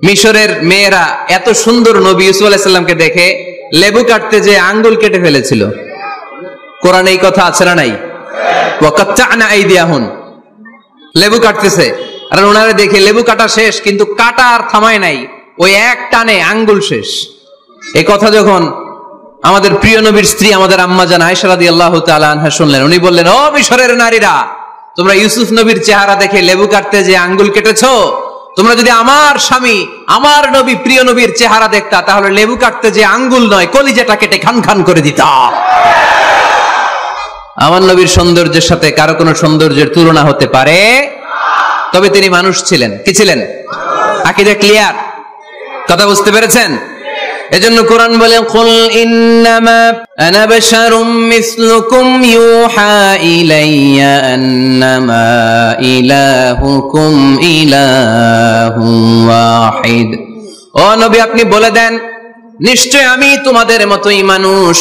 মিশরের মেয়েরা এত সুন্দর নবী ইউসুফ আলাইহিস সালামকে দেখে লেবু কাটতে যে আঙ্গুল কেটে ফেলেছিল। কোরআনে এই কথা আছে না নাই? ওয়া কাত্তা'না আইদিয়াহুন, লেবু কাটতেছে, আর ওনারে দেখে লেবু কাটা শেষ, কিন্তু কাটা আর থামায় নাই, ওই এক টানে আঙ্গুল শেষ। এই কথা যখন আমাদের প্রিয় নবীর স্ত্রী আমাদের আম্মা জান আয়েশা রাদিয়াল্লাহু তাআলা আনহা শুনলেন, উনি বললেন, ও মিশরের নারীরা, তোমরা ইউসুফ নবীর চেহারা দেখে লেবু কাটতে যে আঙ্গুল কেটেছো, তোমরা যদি আমার স্বামী আমার নবী প্রিয় নবীর চেহারা দেখতা, তাহলে লেবু কাটতে যে আঙ্গুল নয়, কলিজাটা কেটে খান খান করে দিতা। আমার নবীর সৌন্দর্যের সাথে কারো কোনো সৌন্দর্যের তুলনা হতে পারে? তবে তিনি মানুষ ছিলেন। কি ছিলেন? আকীদা ক্লিয়ার? কথা বুঝতে পেরেছেন? এজন্য কোরআন বলে, কুল ইন্নামা আনা বাশারুম মিসলুকুম ইউহা ইলাইয়া আন্নামা ইলাহুকুম ইলাহুন ওয়াহিদ। ও নবী, আপনি বলে দেন, নিশ্চয় আমি তোমাদের মতোই মানুষ,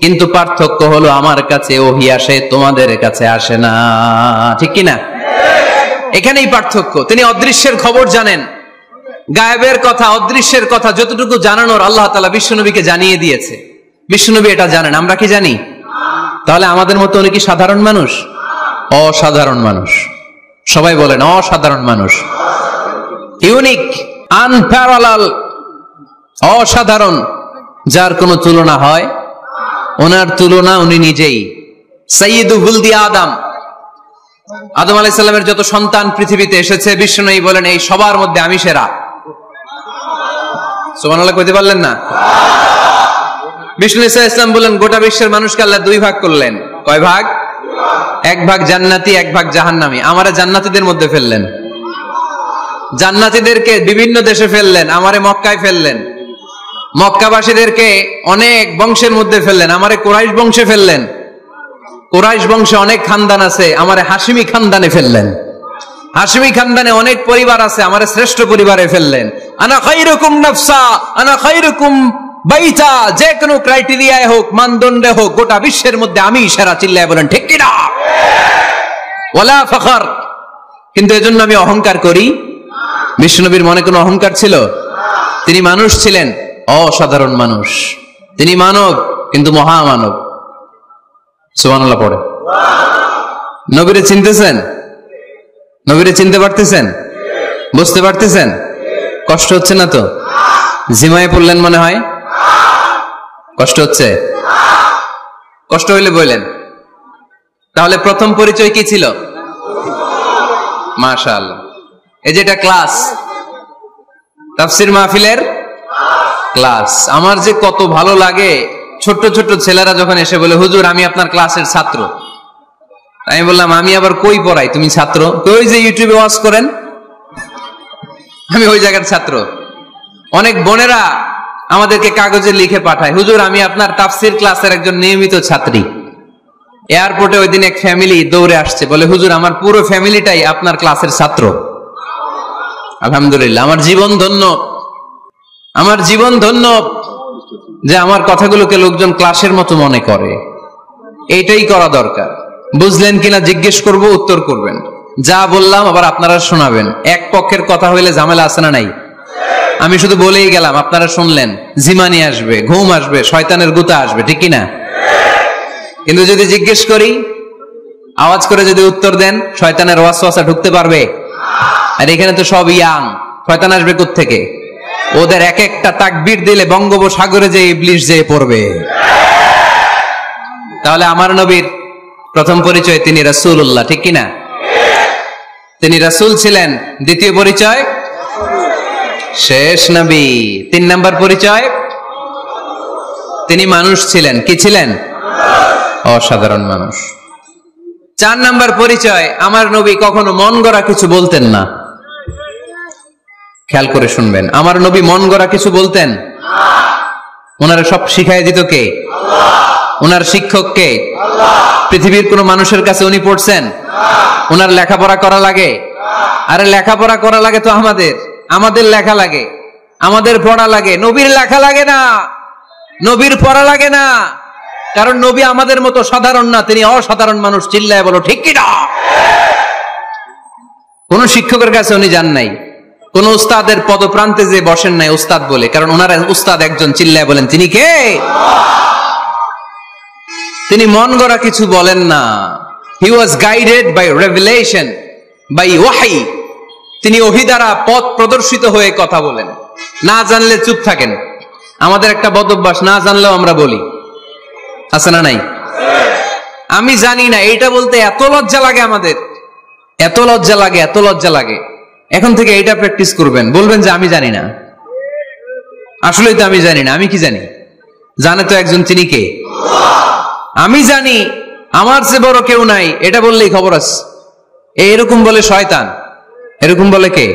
কিন্তু পার্থক্য হলো আমার কাছে ওহী আসে, তোমাদের কাছে আসে না। ঠিক কি না? এখানেই পার্থক্য। তিনি অদৃশ্যের খবর জানেন, গায়েবের কথা, অদৃশ্যের কথা যতটুকু জানানোর আল্লাহ তাআলা বিশ্বনবীকে জানিয়ে দিয়েছে। বিশ্বনবী এটা জানেন, আমরা কি জানি? তাহলে আমাদের মতো উনি কি সাধারণ মানুষ? অসাধারণ মানুষ। সবাই বলেন অসাধারণ মানুষ। ইউনিক, আনপ্যারালাল, অসাধারণ, যার কোনো তুলনা হয়? ওনার তুলনা উনি নিজেই। সাইয়্যিদু ওয়ালদি আদম, আদম আলাইহিস সালামের যত সন্তান পৃথিবীতে এসেছে, বিশ্বনবী বলেন এই সবার মধ্যে আমি সেরা। সুবহানাল্লাহ কইতে পারলেন না? বিষ্ণু ঈসা ইসলাম বলেন, গোটা বিশ্বের মানুষকে আল্লাহ দুই ভাগ করলেন। কয় ভাগ? এক ভাগ জান্নাতি, এক ভাগ জাহান্নামী। আমারে জান্নাতীদের মধ্যে ফেললেন। জান্নাতীদেরকে বিভিন্ন দেশে ফেললেন, আমারে মক্কায় ফেললেন। মক্কাবাসীদেরকে অনেক বংশের মধ্যে ফেললেন, আমারে কুরাইশ বংশে ফেললেন। কুরাইশ বংশে অনেক খানদান আছে, আমারে হাশিমি খানদানে ফেললেন। হাশিমি খানদানে অনেক পরিবার আছে, আমারে শ্রেষ্ঠ পরিবারে ফেললেন। আনা খায়রুকুম নাফসা আনা খায়রুকুম বাইতা, যে কোনো ক্রাইটেরিয়ায় হোক, মানদণ্ডে হোক, গোটা বিশ্বের মধ্যে আমি সেরা। চিল্লায় বলেন ঠিক কি না? ওয়ালা ফখর। কিন্তু এজন্য আমি অহংকার করি? বিশ্বনবীর মনে কোনো অহংকার ছিল? তিনি মানুষ ছিলেন, অসাধারণ মানুষ। তিনি মানব, কিন্তু মহামানব। সুবহানাল্লাহ পড়ে। নবীরে চিনতেছেন? নবীরে চিনতে পারতেছেন? বুঝতে পারতেছেন? কষ্ট হচ্ছে না তো? জিমায় পড়লেন মনে হয়? কষ্ট হচ্ছে? কষ্ট হইলে বললেন। তাহলে প্রথম পরিচয় কি ছিল? মাশাআল্লাহ। এই যেটা ক্লাস, তাফসীর মাহফিলের ক্লাস। আমার যে কত ভালো লাগে ছোট্ট ছোট্ট ছেলেরা যখন এসে বলে, হুজুর আমি আপনার ক্লাসের ছাত্র। আমি বললাম, আমি আবার কই পড়াই, তুমি ছাত্র? ওই যে ইউটিউবে ওয়াজ করেন, আমি ওই জায়গার ছাত্র। অনেক বোনেরা আমাদেরকে কাগজে লিখে পাঠায়, হুজুর আমি আপনার তাফসীর ক্লাসের একজন নিয়মিত ছাত্রী। এয়ারপোর্টে ওই দিন এক ফ্যামিলি দৌড়ে আসছে, বলে হুজুর আমার পুরো ফ্যামিলিটাই আপনার ক্লাসের ছাত্র। আলহামদুলিল্লাহ, আমার জীবন ধন্য, আমার জীবন ধন্য যে আমার কথাগুলোকে লোকজন ক্লাসের মতো মনে করে। এইটাই করা দরকার। বুঝলেন কিনা জিজ্ঞেস করব, উত্তর করবেন। যা বললাম আবার আপনারা শোনাবেন। এক পক্ষের কথা হইলে ঝামেলা আছে না নাই? আমি শুধু বলেই গেলাম, আপনারা শুনলেন, জিমানি আসবে, ঘুম আসবে, শয়তানের গুতা আসবে, ঠিক কিনা? কিন্তু যদি জিজ্ঞেস করি, আওয়াজ করে যদি উত্তর দেন, শয়তানের ওয়াসওয়াসা ঢুকতে পারবে? আর এখানে তো সব ইয়াং, শয়তান আসবে কোত্থেকে? ওদের এক একটা তাকবীর দিলে বঙ্গোপসাগরে যে ইবলিস যেয়ে পড়বে। তাহলে আমার নবীর প্রথম পরিচয় তিনি রাসূলুল্লাহ, ঠিক কিনা? তিনি রাসূল ছিলেন। দ্বিতীয় পরিচয় শেষ নবী। 3 নাম্বার পরিচয় তিনি মানুষ ছিলেন। কি ছিলেন? অসাধারণ মানুষ। 4 নাম্বার পরিচয়, আমার নবী কখনো মন গড়া কিছু বলতেন না। খেয়াল করে শুনবেন, আমার নবী মন গড়া কিছু বলতেন? ওনারা সব শিখাই দিত কে? ওনার শিক্ষক কে? পৃথিবীর কোন মানুষের কাছে উনি পড়ছেন? ওনার লেখাপড়া করা লাগে? আরে লেখাপড়া করা লাগে তো আমাদের লেখা লাগে, আমাদের পড়া লাগে। নবীর লেখা লাগে না, নবীর পড়া লাগে না, কারণ নবী আমাদের মতো সাধারণ না, তিনি অসাধারণ মানুষ। চিল্লায় বলো ঠিক কি না? কোন শিক্ষকের কাছে উনি যান নাই, কোন উস্তাদের পদপ্রান্তে যে বসেন নাই উস্তাদ বলে, কারণ ওনার উস্তাদ একজন। চিল্লায় বলেন তিনি কে? তিনি মন গড়া কিছু বলেন না। He was guided by revelation, by wahi. তিনি ওহী দ্বারা পথ প্রদর্শিত হয়ে কথা বলেন। না জানলে চুপ থাকেন। আমাদের একটা বদ অভ্যাস, না জানলেও আমরা বলি, আছে না নাই? আমি জানি না, এটা বলতে এত লজ্জা লাগে আমাদের, এত লজ্জা লাগে, এত লজ্জা লাগে। এখন থেকে এটা প্র্যাকটিস করবেন, বলবেন যে আমি জানি না, আসলেই তো আমি জানি না। আমি কি জানি? জানে তো একজন, তিনি কে? আমি জানি, আমার চেয়ে বড় কেউ নাই, এটা বললেই খবর আছে। এরকম বলে শয়তান, এরকম বলে কে?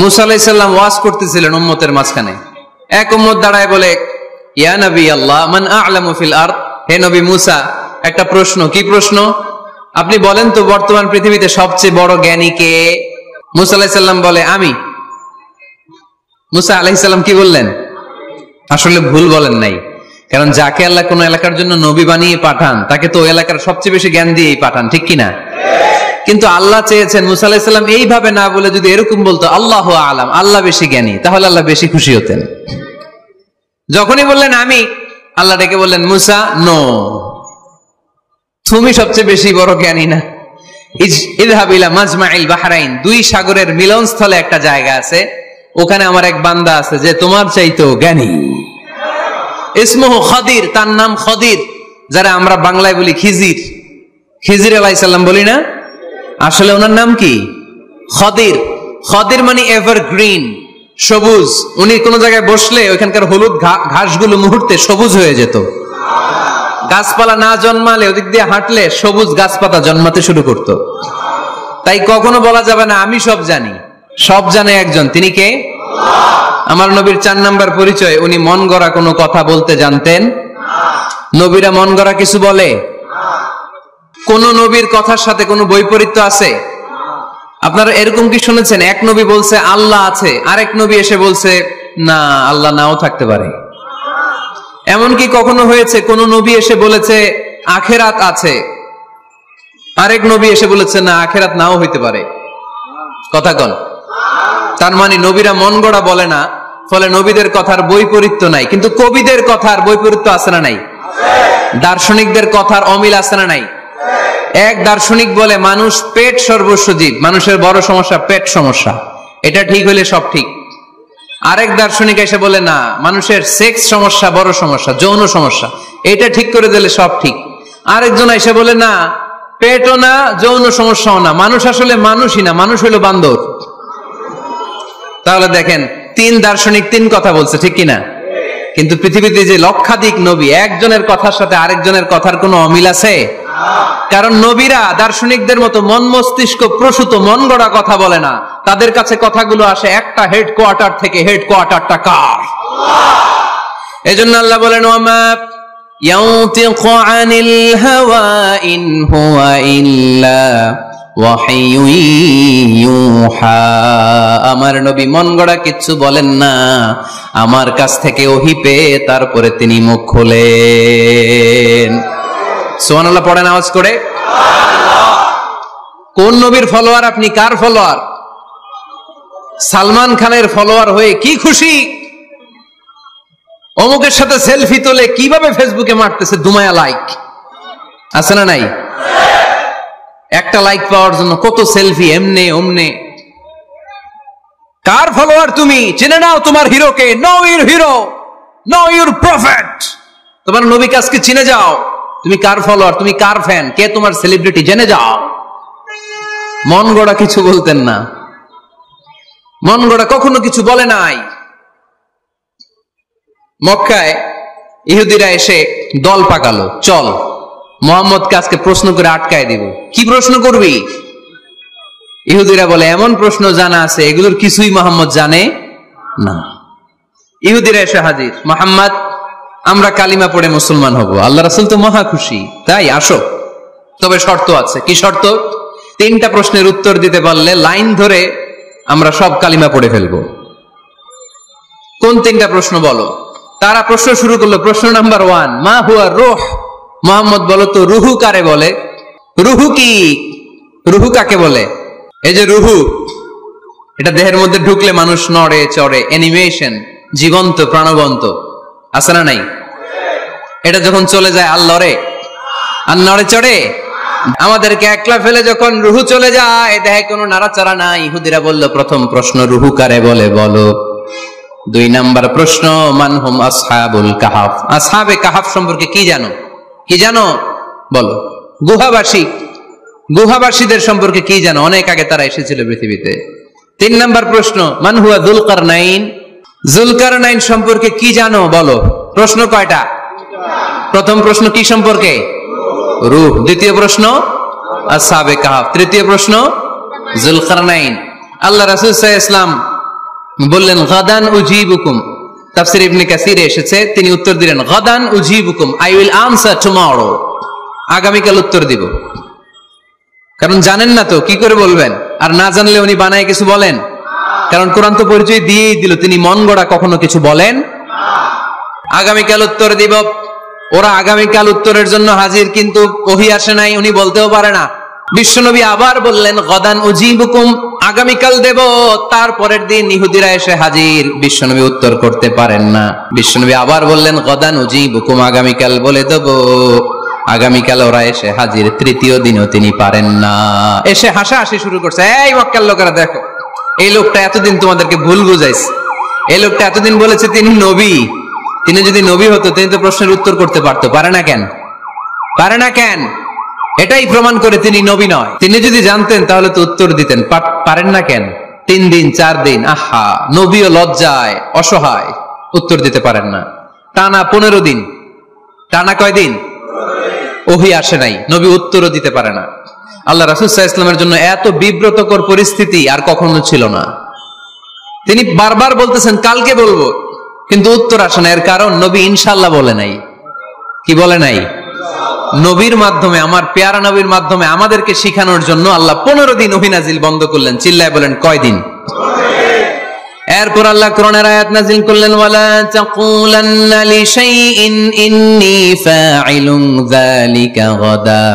মুসা আলাইহিস সালাম ওয়াজ করতেছিলেন উম্মতের মাঝখানে। এক উম্মত দাঁড়ায় বলে, ইয়া নবী আল্লাহ, মান আ'লামু ফিল আরদ। হে নবী মুসা, একটা প্রশ্ন। কি প্রশ্ন? আপনি বলেন তো বর্তমান পৃথিবীতে সবচেয়ে বড় জ্ঞানী কে? মুসা আলাইহিস সালাম বলে, আমি। মুসা আলাইহিস সালাম কি বললেন? আসলে ভুল বলেন নাই, কারণ যাকে আল্লাহ কোন এলাকার জন্য নবী বানিয়ে পাঠান, তাকে তো ওই এলাকার সবচেয়ে বেশি জ্ঞান দিয়েই পাঠান, ঠিক কিনা? কিন্তু আল্লাহ চেয়েছেন মুসা আলাইহিস সালাম এইভাবে না বলে যদি এরকম বলতো, আল্লাহু আ'লাম, আল্লাহ বেশি জ্ঞানী, তাহলে আল্লাহ বেশি খুশি হতেন। যখনই বললেন আমি, আল্লাহ ডেকে বললেন, মুসা নো, তুমি সবচেয়ে বেশি বড় জ্ঞানী না। ইযহাব ইলা মাজমাইল বাহরাইন, দুই সাগরের মিলনস্থলে একটা জায়গা আছে, ওখানে আমার এক বান্দা আছে যে তোমার চাইতেও জ্ঞানী। ইসমুহু খাদির, তার নাম খদির, যারা আমরা বাংলায় বলি খিজির। খিজির আলাইহিস সালাম বলি না, আসলে ওনার নাম কি? খদির। খদির মানে এভারগ্রিন, সবুজ। উনি কোন জায়গায় বসলে ওইখানকার হলুদ ঘাসগুলো মুহূর্তে সবুজ হয়ে যেত। গাছপালা না জন্মালে ওদিক দিয়ে হাঁটলে সবুজ গাছপাতা জন্মাতে শুরু করত। তাই কখনো বলা যাবে না আমি সব জানি। সব জানে একজন, তিনি কে? আমার নবীর 4 নাম্বার পরিচয়, উনি মন গড়া কোনো কথা বলতে জানতেন। নবীরা মন গড়া কিছু বলে? কোন নবীর কথার সাথে কোনো বৈপরীত্য আছে? আপনারা এরকম কি শুনেছেন, এক নবী বলছে আল্লাহ আছে, আরেক নবী এসে বলছে না, আল্লাহ নাও থাকতে পারে? এমনকি কখনো হয়েছে কোন নবী এসে বলেছে আখেরাত আছে, আরেক নবী এসে বলেছে না, আখেরাত নাও হইতে পারে? কথা কন। তার মানে নবীরা মন গড়া বলে না, ফলে নবীদের কথার বৈপরীত্য নাই। কিন্তু কবিদের কথার বৈপরীত্য আছে না নাই? দার্শনিকদের কথার অমিল আছে না নাই? এক দার্শনিক বলে মানুষ পেট সর্বস্ব জীব, মানুষের বড় সমস্যা পেট সমস্যা, এটা ঠিক হইলে সব ঠিক। আরেক দার্শনিক এসে বলে না, মানুষের সেক্স সমস্যা বড় সমস্যা, যৌন সমস্যা, এটা ঠিক করে দিলে সব ঠিক। আরেকজন এসে বলে না, পেটও না, যৌন সমস্যাও না, মানুষ আসলে মানুষই না, মানুষ হইল বান্দর। তাহলে দেখেন, 3 দার্শনিক 3 কথা বলছে, ঠিক কিনা? কিন্তু পৃথিবীতে যে লক্ষাধিক নবী, একজনের কথার সাথে আরেকজনের কথার কোনো অমিল আছে? কারণ নবীরা দার্শনিকদের মতো মন মস্তিষ্ক প্রসূত মন গড়া কথা বলে না, তাদের কাছে কথাগুলো আসে একটা হেডকোয়ার্টার থেকে। হেডকোয়ার্টারটা কার? এজন্য আল্লাহ বলেন, ওয়ামা ইয়ানতিকু আনিল হাওয়া ইন হুয়া ইল্লা ওয়াহিয়ুন ইউহা। আমার নবী মন গড়া কিচ্ছু বলেন না, আমার কাছ থেকে ওহী পেয়ে তারপরে তিনি মুখ খোলেন। সুবহানাল্লাহ পড়েন আওয়াজ করে। কোন নবীর ফলোয়ার আপনি? কার ফলোয়ার? সালমান খানের ফলোয়ার হয়ে কি খুশি? অমুকের সাথে সেলফি তোলে কিভাবে ফেসবুকে মারতেছে দুমায়া লাইক, আছে না নাই? একটা লাইক পাওয়ার জন্য কত সেলফি, এমনে ওমনে। কার ফলোয়ার তুমি? জেনে নাও তোমার হিরোকে। Know your hero, know your prophet. তোমার নবীকে আজকে চিনে যাও। তুমি কার ফলোয়ার, তুমি কার ফ্যান, কে তোমার সেলিব্রিটি, জেনে যাও। মন গড়া কিছু বলতেন না, মন গড়া কখনো কিছু বলে নাই। মক্কায় ইহুদিরা এসে দল পাকালো, চল মুহাম্মদকে আজকে প্রশ্ন করে আটকায় দিব। কি প্রশ্ন করবি? ইহুদিরা বলে, এমন প্রশ্ন জানা আছে এগুলোর কিছুই মুহাম্মদ জানে না। ইহুদিরা এসে হাজির, মুহাম্মদ আমরা কালিমা পড়ে মুসলমান হব। আল্লাহ রাসূল তো মহা খুশি, তাই আসো, তবে শর্ত আছে। কি শর্ত? 3টা প্রশ্নের উত্তর দিতে পারলে লাইন ধরে আমরা সব কালিমা পড়ে ফেলবো। কোন 3টা প্রশ্ন বলো? তারা প্রশ্ন শুরু করলো। প্রশ্ন নাম্বার 1, মা হুয়া রূহ। মুহাম্মদ বলো তো রুহু কারে বলে? রুহু কি? রুহু কাকে বলে? এই যে রুহু, এটা দেহের মধ্যে ঢুকলে মানুষ নড়ে চড়ে, অ্যানিমেশন, জীবন্ত প্রাণবন্ত, আছে না নাই? এটা যখন চলে যায় আর লড়ে, আর নড়ে চড়ে, আমাদেরকে একলা ফেলে যখন রুহু চলে যায়, দেখে কোনো নাড়াচাড়া নাই। ইহুদিরা বলল, প্রথম প্রশ্ন রুহু কারে বলে বলো। 2 নাম্বার প্রশ্ন, মানহুম আসহাবুল কাহাফ, আসহাবে কাহাফ সম্পর্কে কি জানো, কি জানো বলো। গুহাবাসীদের সম্পর্কে কি জানো, অনেক আগে তারা এসেছিল পৃথিবীতে। 3 নাম্বার প্রশ্ন, মান হুয়া যুলকারনাইন, যুলকারনাইন সম্পর্কে কি জানো বলো। প্রশ্ন কয়টা? প্রথম প্রশ্ন কি সম্পর্কে? রূহ। দ্বিতীয় প্রশ্ন আসহাবে কাহাফ। তৃতীয় প্রশ্ন যুলকারনাইন। আল্লাহ রাসূল সাল্লাল্লাহু আলাইহি ওয়াসাল্লাম বললেন, গাদান উজিবুকুম। তাফসীর ইবনে কাসিরে এসেছে, তিনি উত্তর দিলেন, গাদান উজিবুকুম, আই উইল আনসার টুমরো, আগামীকাল উত্তর দিব। কারণ জানেন না তো কি করে বলবেন, আর না জানলে উনি বানায় কিছু বলেন। কারণ কোরআন তো পরিচয় দিয়েই দিল, তিনি মন গড়া কখনো কিছু বলেন। আগামীকাল উত্তর দিব। ওরা আগামীকাল উত্তরের জন্য হাজির, কিন্তু ওহী আসে নাই, উনি বলতেও পারে না। বিশ্বনবী আবার বললেন, গদান উজিবুকুম, আগামীকাল দেব। তারপরের দিন ইহুদিরা এসে হাজির, বিশ্বনবী উত্তর করতে পারেন না। বিশ্বনবী আবার বললেন, গদান উজিবুকুম, আগামীকাল বলে দেব। আগামীকাল ওরা এসে হাজির, তৃতীয় দিনও তিনি পারেন না। এসে হাসাহাসি শুরু করছে, এই মক্কার লোকেরা দেখো, এই লোকটা এতদিন তোমাদেরকে ভুল বুঝাইছে। এই লোকটা এতদিন বলেছে তিনি নবী, তিনি যদি নবী হতো তিনি তো প্রশ্নের উত্তর করতে পারতো, পারে না কেন? পারে না কেন? এটাই প্রমাণ করে তিনি নবী নয়। তিনি যদি জানতেন তাহলে তো উত্তর দিতেন, পারেন না কেন? 3 দিন 4 দিন, আহা, নবীও লজ্জায় অসহায়, উত্তর দিতে পারেন না। টানা 15 দিন, টানা কয়দিন ওহী আসে নাই, নবী উত্তরও দিতে পারে না। আল্লাহ রাসূল সাল্লাল্লাহু আলাইহি ওয়াসাল্লামের জন্য এত বিব্রতকর পরিস্থিতি আর কখনো ছিল না। তিনি বারবার বলতেছেন কালকে বলবো, কিন্তু উত্তর আসে না। এর কারণ নবী ইনশাআল্লাহ বলে নাই। কি বলে নাই? নবীর মাধ্যমে, আমার পেয়ারা নবীর মাধ্যমে আমাদেরকে শিখানোর জন্য আল্লাহ 15 দিন ওহী নাজিল বন্ধ করলেন। চিল্লায় বলেন কয়দিন? এরপর আল্লাহ কোরআনের আয়াত নাজিল করলেন, ওয়ালা তাকুলান্না লিশাইইন ইন্নী ফাইলুন যালিকা গাদা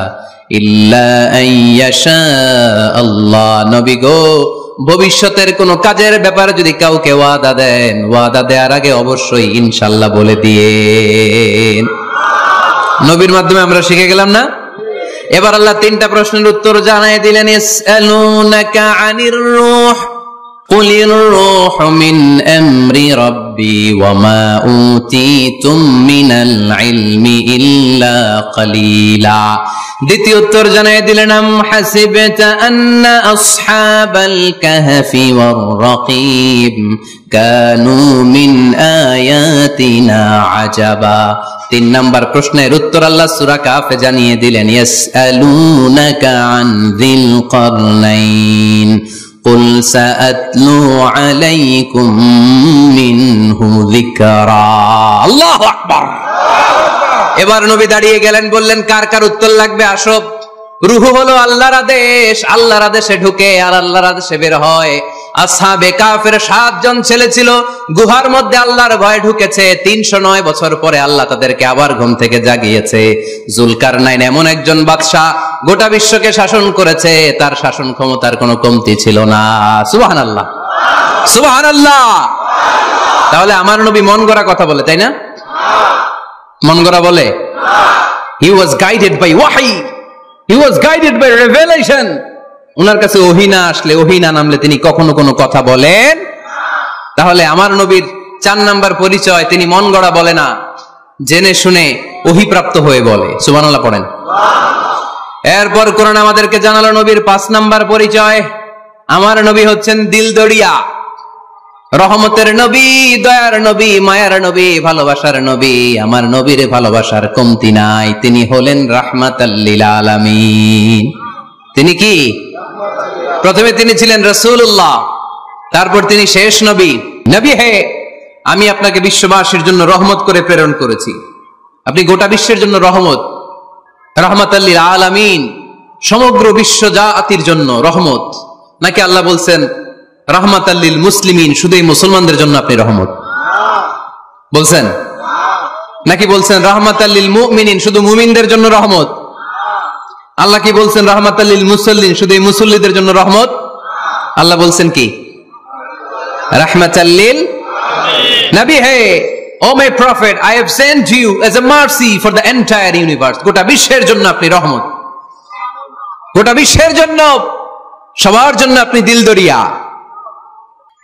ইল্লা আইয়াশা আল্লাহ। নবী গো, ভবিষ্যতের কোন কাজের ব্যাপারে যদি কাউকে ওয়াদা দেন, ওয়াদা দেওয়ার আগে অবশ্যই ইনশাআল্লাহ বলে দিয়েন। নবীর মাধ্যমে আমরা শিখে গেলাম না? এবার আল্লাহ 3টা প্রশ্নের উত্তর জানায় দিলেন। ইয়াসআলুনাকা আনির রূহ কুলির রূহু মিন আমরি রাব্বি ওয়া মা উতিতুম মিনাল ইলমি ইল্লা কালিলা। দ্বিতীয় উত্তর জানায় দিলেন, আম হাসিবতা আন্না আসহাবাল কাহফি ওয়ার রাকিব কানু মিন আয়াতিনা আজাবা। 3 নাম্বার প্রশ্নের উত্তর আল্লাহ সূরা কাফে জানিয়ে দিলেন, ইয়াসআলুনাকা আন যিল কারনাইন কুল সাআতলু আলাইকুম মিনহু যিকরা। আল্লাহু আকবার। এবার নবী দাঁড়িয়ে গেলেন, বললেন কার কার উত্তর লাগবে আসো। রূহ হলো আল্লাহর আদেশ, আল্লাহর আদেশে ঢুকে আর আল্লাহর আদেশে বের হয়। আসহাবে কাফের 7 জন ছেলে ছিল, গুহার মধ্যে আল্লাহর ভয়ে ঢুকেছে। 309 বছর পরে আল্লাহ তাদেরকে আবার ঘুম থেকে জাগিয়েছে। যুলকারনাইন এমন একজন বাদশা, গোটা বিশ্বকে শাসন করেছে, তার শাসন ক্ষমতার কোনো কমতি ছিল না। সুবহানাল্লাহ, সুবহানাল্লাহ। তাহলে আমার নবী মন গড়া কথা বলে, তাই না? মন গড়া বলে? He was guided by wahi, he was guided by revelation. ওনার কাছে ওহী না আসলে, ওহী না নামলে তিনি কখনো কোনো কথা বলেন। তাহলে আমার নবীর 4 নাম্বার পরিচয়, তিনি মন গড়া বলে না, জেনে শুনে ওহী প্রাপ্ত হয়ে বলে। সুবহানাল্লাহ পড়েন। এরপর কোরআন আমাদেরকে জানালো নবীর 5 নাম্বার পরিচয়, আমার নবী হচ্ছেন দিলদরিয়া, রহমতের নবী, দয়ার নবী, মায়ার নবী, ভালোবাসার নবী। আমার নবীর ভালোবাসার কমতি নাই। তিনি হলেন রাহমাতাল লিল আলামিন। তিনি কি? প্রথমে তিনি ছিলেন রাসূলুল্লাহ, তারপর তিনি শেষ নবী। নবী হে, আমি আপনাকে বিশ্ববাসীর জন্য রহমত করে প্রেরণ করেছি। আপনি গোটা বিশ্বের জন্য রহমত, রাহমাতাল লিল আলামিন, সমগ্র বিশ্ব জাতির জন্য রহমত। নাকি আল্লাহ বলছেন রাহমাতাল লিল মুসলিমিন, শুধুই মুসলমানদের জন্য আপনি রহমত বলছেন? নাকি বলছেন রাহমাতাল লিল মুমিনিন, শুধু মুমিনদের জন্য রহমত? আল্লাহ কি বলছেন রাহমাতাল লিল মুসাল্লিন, শুধু এই মুসল্লিদের জন্য রহমত? আল্লাহ বলছেন কি? রাহমাতাল লিল নবী হে, oh my prophet, I have sent you as a mercy for the entire universe. গোটা বিশ্বের জন্য আপনি রহমত। গোটা বিশ্বের জন্য, সবার জন্য আপনি দিলদরিয়া।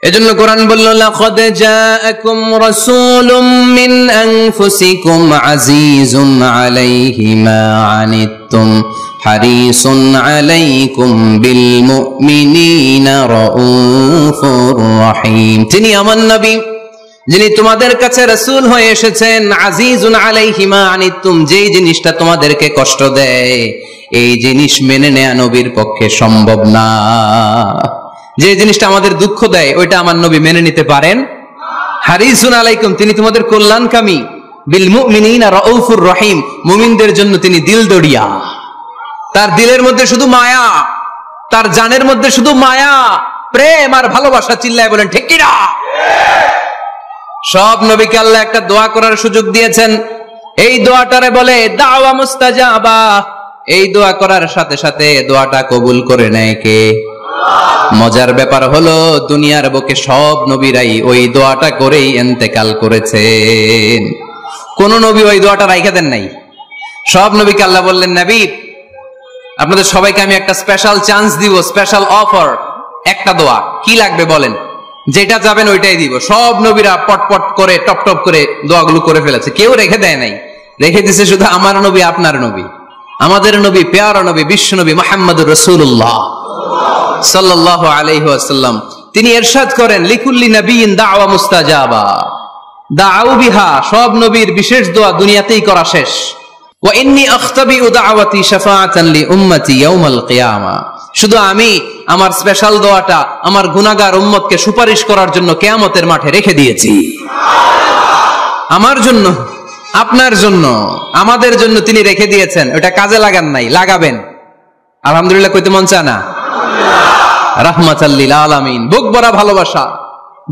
এজন্য কোরআন বলল, লাকাদ জাআকুম রাসূলুম মিন আনফুসিকুম আজিজুন আলাইহি মা আনিতুম হারিসুন আলাইকুম বিল মুমিনিনা রাউফুর রহিম। তিনি আমার নবী, যিনি তোমাদের কাছে রাসূল হয়ে এসেছেন। আজিজুন আলাইহি মা আনিতুম, যেই জিনিসটা তোমাদেরকে কষ্ট দেয় এই জিনিস মেনে নেয়া নবীর পক্ষে সম্ভব না। যে জিনিসটা আমাদের দুঃখ দেয় ওইটা আমার নবী মেনে নিতে পারেন। হারিসুন আলাইকুম, তিনি তোমাদের কল্যাণকামী। বিল মুমিনিনা রাউফুর রহিম, মুমিনদের জন্য তিনি দিলদরিয়া। তার দিলের মধ্যে শুধু মায়া, তার জানের মধ্যে শুধু মায়া, প্রেম আর ভালোবাসা। চিল্লায় বলেন ঠিক কি না? সব নবীকে আল্লাহ একটা দোয়া করার সুযোগ দিয়েছেন। এই দোয়াটারে বলে দাওয়া মুস্তাজাবা। এই দোয়া করার সাথে সাথে দোয়াটা কবুল করে নেয় কে? মজার ব্যাপার হলো দুনিয়ার বুকে সব নবীরাই ওই দোয়াটা করেই ইন্তেকাল করেছেন। কোন নবী ওই দোয়াটা রাইখা দেন নাই। সব নবীকে আল্লাহ বললেন, নবী আপনাদের সবাইকে আমি একটা স্পেশাল চান্স দিব, স্পেশাল অফার। একটা দোয়া, কি লাগবে বলেন, যেটা যাবেন ওইটাই দিব। সব নবীরা পটপট করে টপ টপ করে দোয়াগুলো করে ফেলেছে, কেউ রেখে দেয় নাই। রেখে দিছে শুধু আমার নবী, আপনার নবী, আমাদের নবী, পেয়ারা নবী, বিশ্ব নবী মুহাম্মদুর রাসূলুল্লাহ সাল্লাল্লাহু আলাইহি ওয়াসাল্লাম। তিনি ইরশাদ করেন, লিকুল্লি নাবিয়িন দাওয়া মুস্তাজাবা দাউ বিহা। সব নবীর বিশেষ দোয়া দুনিয়াতেই করা শেষ। ওয়া ইন্নী আখতাবিউ দাওয়াতি শাফাআতান লি উম্মতি ইয়াউমাল কিয়ামা। শুধু আমি আমার স্পেশাল দোয়াটা আমার গুনাহগার উম্মতকে সুপারিশ করার জন্য কিয়ামতের মাঠে রেখে দিয়েছি। আমার জন্য, আপনার জন্য, আমাদের জন্য তিনি রেখে দিয়েছেন। ওটা কাজে লাগান নাই, লাগাবেন। আলহামদুলিল্লাহ কইতে মন চায় না? রাহমাতাল লিল আলামিন, বুক ভরা ভালোবাসা,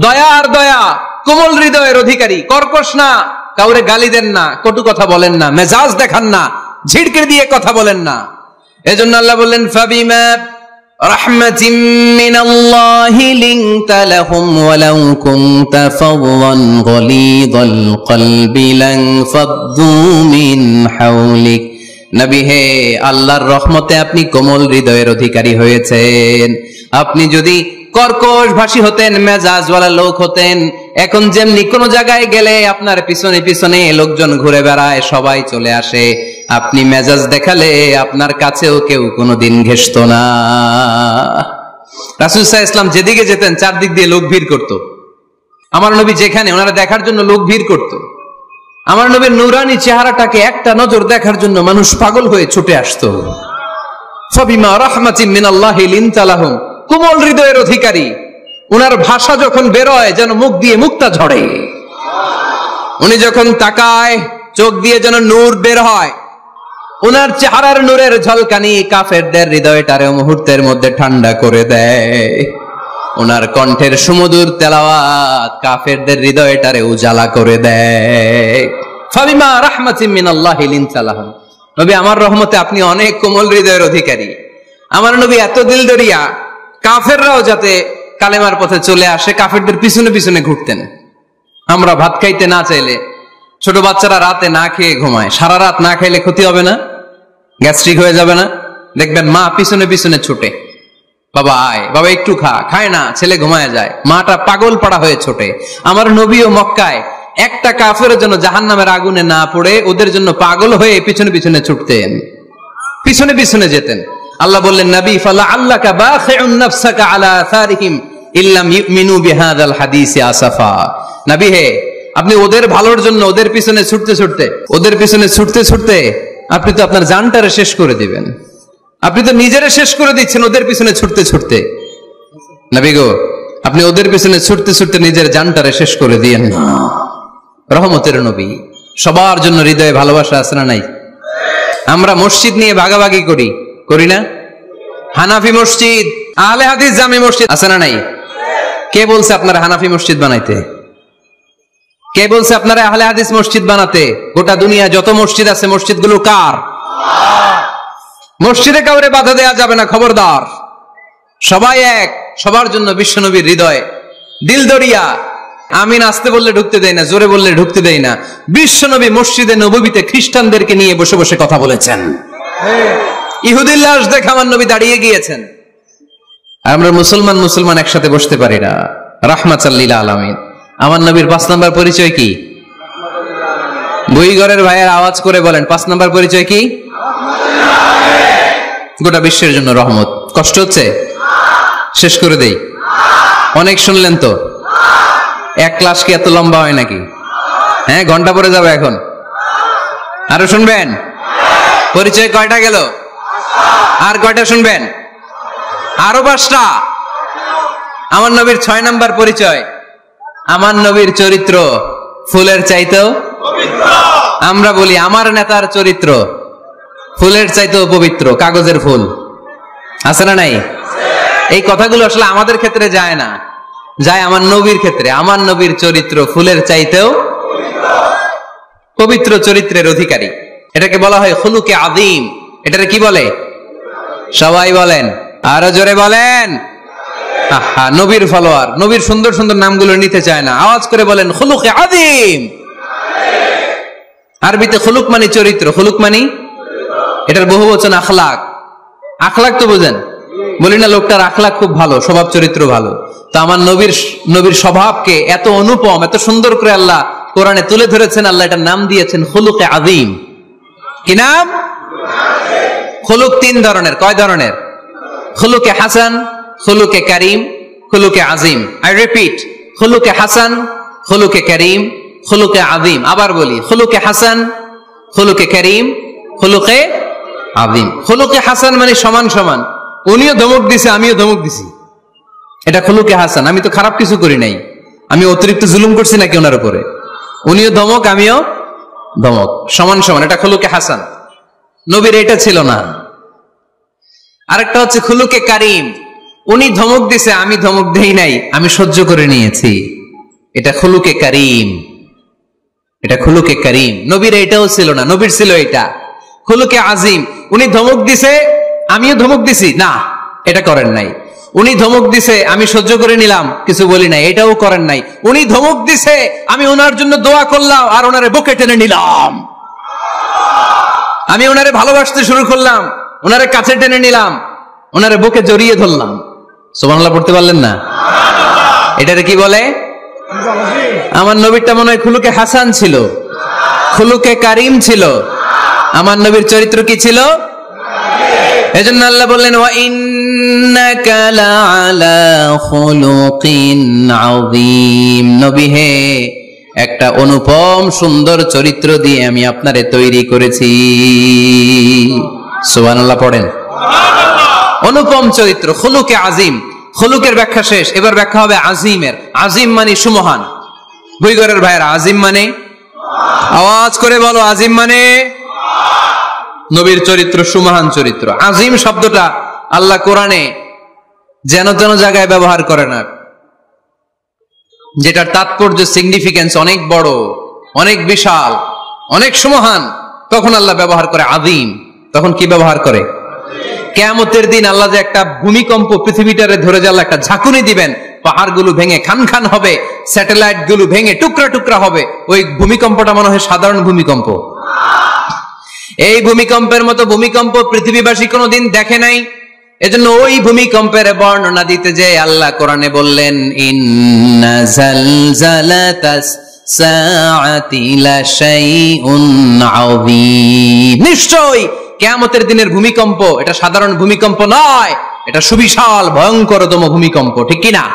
দয়া আর দয়া, কোমল হৃদয়ের অধিকারী, কর্কশ না, কাউরে গালি দেন না, কটু কথা বলেন না, মেজাজ দেখান না, ঝিড়কে দিয়ে কথা বলেন না। এজন্য আল্লাহ বললেন, ফাবিমা রাহমাতিন মিনাল্লাহি লিনতা লাহুম ওয়ালাউ কুনতা ফাদদান গলিযাল কলবি লানফাদ্দু মিন হাওলিক। নবী হে, আল্লাহর রহমতে আপনি কোমল হৃদয়ের অধিকারী হয়েছেন। আপনি যদি কর্কশ ভাষী হতেন, মেজাজওয়ালা লোক হতেন, এখন যেমনি কোন জায়গায় গেলে আপনার পিছনে পিছনে লোকজন ঘুরে বেড়ায়, সবাই চলে আসে, আপনি মেজাজ দেখালে আপনার কাছেও কেউ কোনোদিন ঘেষত না। রাসূল সাল্লাল্লাহু আলাইহি ওয়াসাল্লাম যেদিকে যেতেন চারদিক দিয়ে লোক ভিড় করত। আমার নবী যেখানে, ওনারা দেখার জন্য লোক ভিড় করত। আমার নবীর নূরানী চেহারাটাকে একটা নজর দেখার জন্য মানুষ পাগল হয়ে ছুটে আসতো। ফাবিমা রাহমাতিন মিনাল্লাহি লিনতা লাহুম, কোমল হৃদয়ের অধিকারী। ওনার ভাষা যখন বেরোয় যেন মুখ দিয়ে মুক্তা ঝরে। উনি যখন তাকায় চোখ দিয়ে যেন নূর বের হয়। ওনার চেহারার নূরের ঝলকানি কাফেরদের হৃদয়টারে মুহূর্তের মধ্যে ঠান্ডা করে দেয়। ওনার কণ্ঠের সুমধুর তেলাওয়াত কাফেরদের হৃদয়টারে উজালা করে দেয়। ফাবিমা রাহমাতিন মিনাল্লাহি লিনতা লাহুম, নবী আমার রহমতে আপনি অনেক কোমল হৃদয়ের অধিকারী। আমার নবী এত দিলদরিয়া, কাফেররাও যাতে কালেমার পথে চলে আসে কাফেরদের পিছনে পিছনে ঘুরতেন। আমরা ভাত খাইতে না চাইলে, ছোট বাচ্চারা রাতে না খেয়ে ঘুমায়, সারা রাত না খাইলে ক্ষতি হবে না? গ্যাস্ট্রিক হয়ে যাবে না? দেখবেন মা পিছনে পিছনে ছুটে, বাবা আয়, বাবা একটু খা, খায় না, ছেলে ঘুমায় যায়, মাটা পাগল পাড়া হয়ে ছোটে। আমার নবীও মক্কায় একটা কাফেরের জন্য জাহান্নামের আগুনে না পড়ে ওদের জন্য পাগল হয়ে পিছনে পিছনে ছুটতেন, পিছনে পিছনে যেতেন। আল্লাহ বললেন, নবী ফালা আল্লাকা বাখিউন নাফসাকা আলা আসারিহিম ইল্লাম ইউমিনু বিহাদাল হাদিসি আসাফা। নবী হে, আপনি ওদের ভালোর জন্য ওদের পিছনে ছুটতে ছুটতে, ওদের পিছনে ছুটতে ছুটতে আপনি তো আপনার জানটারে শেষ করে দিবেন। আপনি তো নিজেরে শেষ করে দিচ্ছেন ওদের পিছনে ছুটতে ছুটতে। নবী গো, আপনি ওদের পিছনে ছুটতে ছুটতে নিজের জানটারে শেষ করে দিয়েন না। রহমতের নবী, সবার জন্য হৃদয়ে ভালোবাসা আছে না নাই? আমরা মসজিদ নিয়ে ভাগাভাগি করি, করি না? হানাফি মসজিদ, আহলে হাদিস জামি মসজিদ আছে না নাই? কে বলছে আপনারা হানাফি মসজিদ বানাইতে? কে বলছে আপনারা আহলে হাদিস মসজিদ বানাতে? গোটা দুনিয়া যত মসজিদ আছে মসজিদগুলো কার? মসজিদে কাউরে বাধা দেয়া যাবে না, খবরদার। সবাই এক, সবার জন্য বিশ্বনবীর হৃদয় দিলদরিয়া। আমিন আসতে বললে ঢুকতে দেয় না, জোরে বললে ঢুকতে দেয় না। বিশ্বনবী মসজিদে নববীতে খ্রিস্টানদেরকে নিয়ে বসে বসে কথা বলেছেন। ইহুদির লাশ দেখে আমার নবী দাঁড়িয়ে গিয়েছেন। আমরা মুসলমান একসাথে বসতে পারি না। রাহমাতাল লিল আলামিন। আমার নবীর 5 নাম্বার পরিচয় কি? বইঘরের ভাইয়ের আওয়াজ করে বলেন 5 নাম্বার পরিচয় কি? গোটা বিশ্বের জন্য রহমত। কষ্ট হচ্ছে? শেষ করে দেই। অনেক শুনলেন তো। এক ক্লাস কি এত লম্বা হয় নাকি? হ্যাঁ, ঘন্টা পরে যাবে এখন। আরো শুনবেন? পরিচয় কয়টা গেল? আর কয়টা শুনবেন? আরো 5টা। আমার নবীর 6 নাম্বার পরিচয়, আমার নবীর চরিত্র ফুলের চাইতেও পবিত্র। আমরা বলি আমার নেতার চরিত্র ফুলের চাইতেও পবিত্র। কাগজের ফুল আছে না নাই? এই কথাগুলো আসলে আমাদের ক্ষেত্রে যায় না, যায় আমার নবীর ক্ষেত্রে। আমার নবীর চরিত্র ফুলের চাইতেও পবিত্র চরিত্রের অধিকারী। এটাকে বলা হয় খুলুকে আযীম। এটারে কি বলে? সবাই বলেন, আরো জোরে বলেন। নবীর ফলোয়ার নবীর সুন্দর সুন্দর নামগুলো নিতে চায় না, আওয়াজ করে বলেন খুলুকে আযীম। আরবিতে খুলুক মানে চরিত্র, খুলুক মানে এটার বহুবচন আখলাক। আখলাক তো বুঝেন, বলি না লোকটার আখলাক খুব ভালো, স্বভাব চরিত্র ভালো। তো আমার নবীর স্বভাবকে এত অনুপম, এত সুন্দর করে আল্লাহ কোরআনে তুলে ধরেছেন। আল্লাহ এটার নাম দিয়েছেন খুলুকে আযীম। কি নাম? খুলুক 3 ধরনের। কয় ধরনের? খুলুকে হাসান, খুলুকে কারীম, খুলুকে আযীম। আই রিপিট, খুলুকে হাসান, খুলুকে কারীম, খুলুকে আযীম। আবার বলি, খুলুকে হাসান, খুলুকে কারীম, খুলুকে আযীম। খুলুকে হাসান মানে সমান সমান, উনিও ধমক দিছে আমিও ধমক দিছি, এটা খুলুকে হাসান। আমি তো খারাপ কিছু করি নাই, আমি অতিরিক্ত জুলুম করছি নাকি ওনার উপরে? উনিও ধমক আমিও ধমক, সমান সমান, এটা খুলুকে হাসান। নবীর এটা ছিল না। আরেকটা হচ্ছে খুলুকে কারীম, উনি ধমক দিছে আমি ধমক দেই নাই, আমি সহ্য করে নিয়েছি, এটা খুলুকে কারীম। এটা খুলুকে কারীম। নবীর এটাও ছিল না, নবীর ছিল এটা খুলুকে আযীম। উনি ধমক দিছে আমিও ধমক দিছি, না এটা করেন নাই। উনি ধমক দিছে আমি সহ্য করে নিলাম, কিছু বলি নাই, এটাও করেন নাই। উনি ধমক দিছে আমি ওনার জন্য দোয়া করলাম আর ওনারে বুকে টেনে নিলাম, আমি ওনারে ভালোবাসতে শুরু করলাম, ওনারে কাছে টেনে নিলাম, ওনারে বুকে জড়িয়ে ধরলাম। সুবহানাল্লাহ পড়তে পারলেন না? এটারে কি বলে? আমার নবীরটা মনে হয় খুলুকে হাসান ছিল, খুলুকে কারীম ছিল। আমার নবীর চরিত্র কি ছিল? এজন্য আল্লাহ বললেন ওয়া ইন্নাকা লাআলা খুলুকিন আযীম। নবী হে, একটা অনুপম সুন্দর চরিত্র দিয়ে আমি আপনারে তৈরি করেছি। সুবহানাল্লাহ পড়েন। অনুপম চরিত্র, খুলুকে আযীম। খুলুকের ব্যাখ্যা শেষ, এবার ব্যাখ্যা হবে আযীমের। আযীম মানে সুমহান। বইঘরের ভাইয়েরা, আযীম মানে? আওয়াজ করে বলো, আযীম মানে? নবীর চরিত্র সুমহান চরিত্র। আযীম শব্দটা আল্লাহ কোরআনে যেন তেন জায়গায় ব্যবহার করে না, যেটার তাৎপর্য সিগনিফিকেন্স অনেক বড়, অনেক বিশাল, অনেক সুমহান, তখন আল্লাহ ব্যবহার করে আযীম। তখন কি ব্যবহার করে? কিয়ামতের দিন আল্লাহ যে একটা ভূমিকম্প পৃথিবীটারে ধরে যে আল্লাহ একটা ঝাঁকুনি দিবেন, পাহাড়গুলো ভেঙে খান খান হবে, স্যাটেলাইট গুলো ভেঙে টুকরা টুকরা হবে। ওই ভূমিকম্পটা মনে হয় সাধারণ ভূমিকম্প। এই ভূমিকম্পের মতো ভূমিকম্প পৃথিবীবাসী কোনোদিন দেখে নাই। এজন্য ওই ভূমিকম্পের বর্ণনা দিতে যে আল্লাহ কোরআনে বললেন ইন্না জালজালাতাস সাআতি লাশাইউন আযীম। নিশ্চয়ই কিয়ামতের দিনের ভূমিকম্প এটা সাধারণ ভূমিকম্প নয়, এটা সুবিশাল ভয়ঙ্করতম ভূমিকম্প। ঠিক কি না?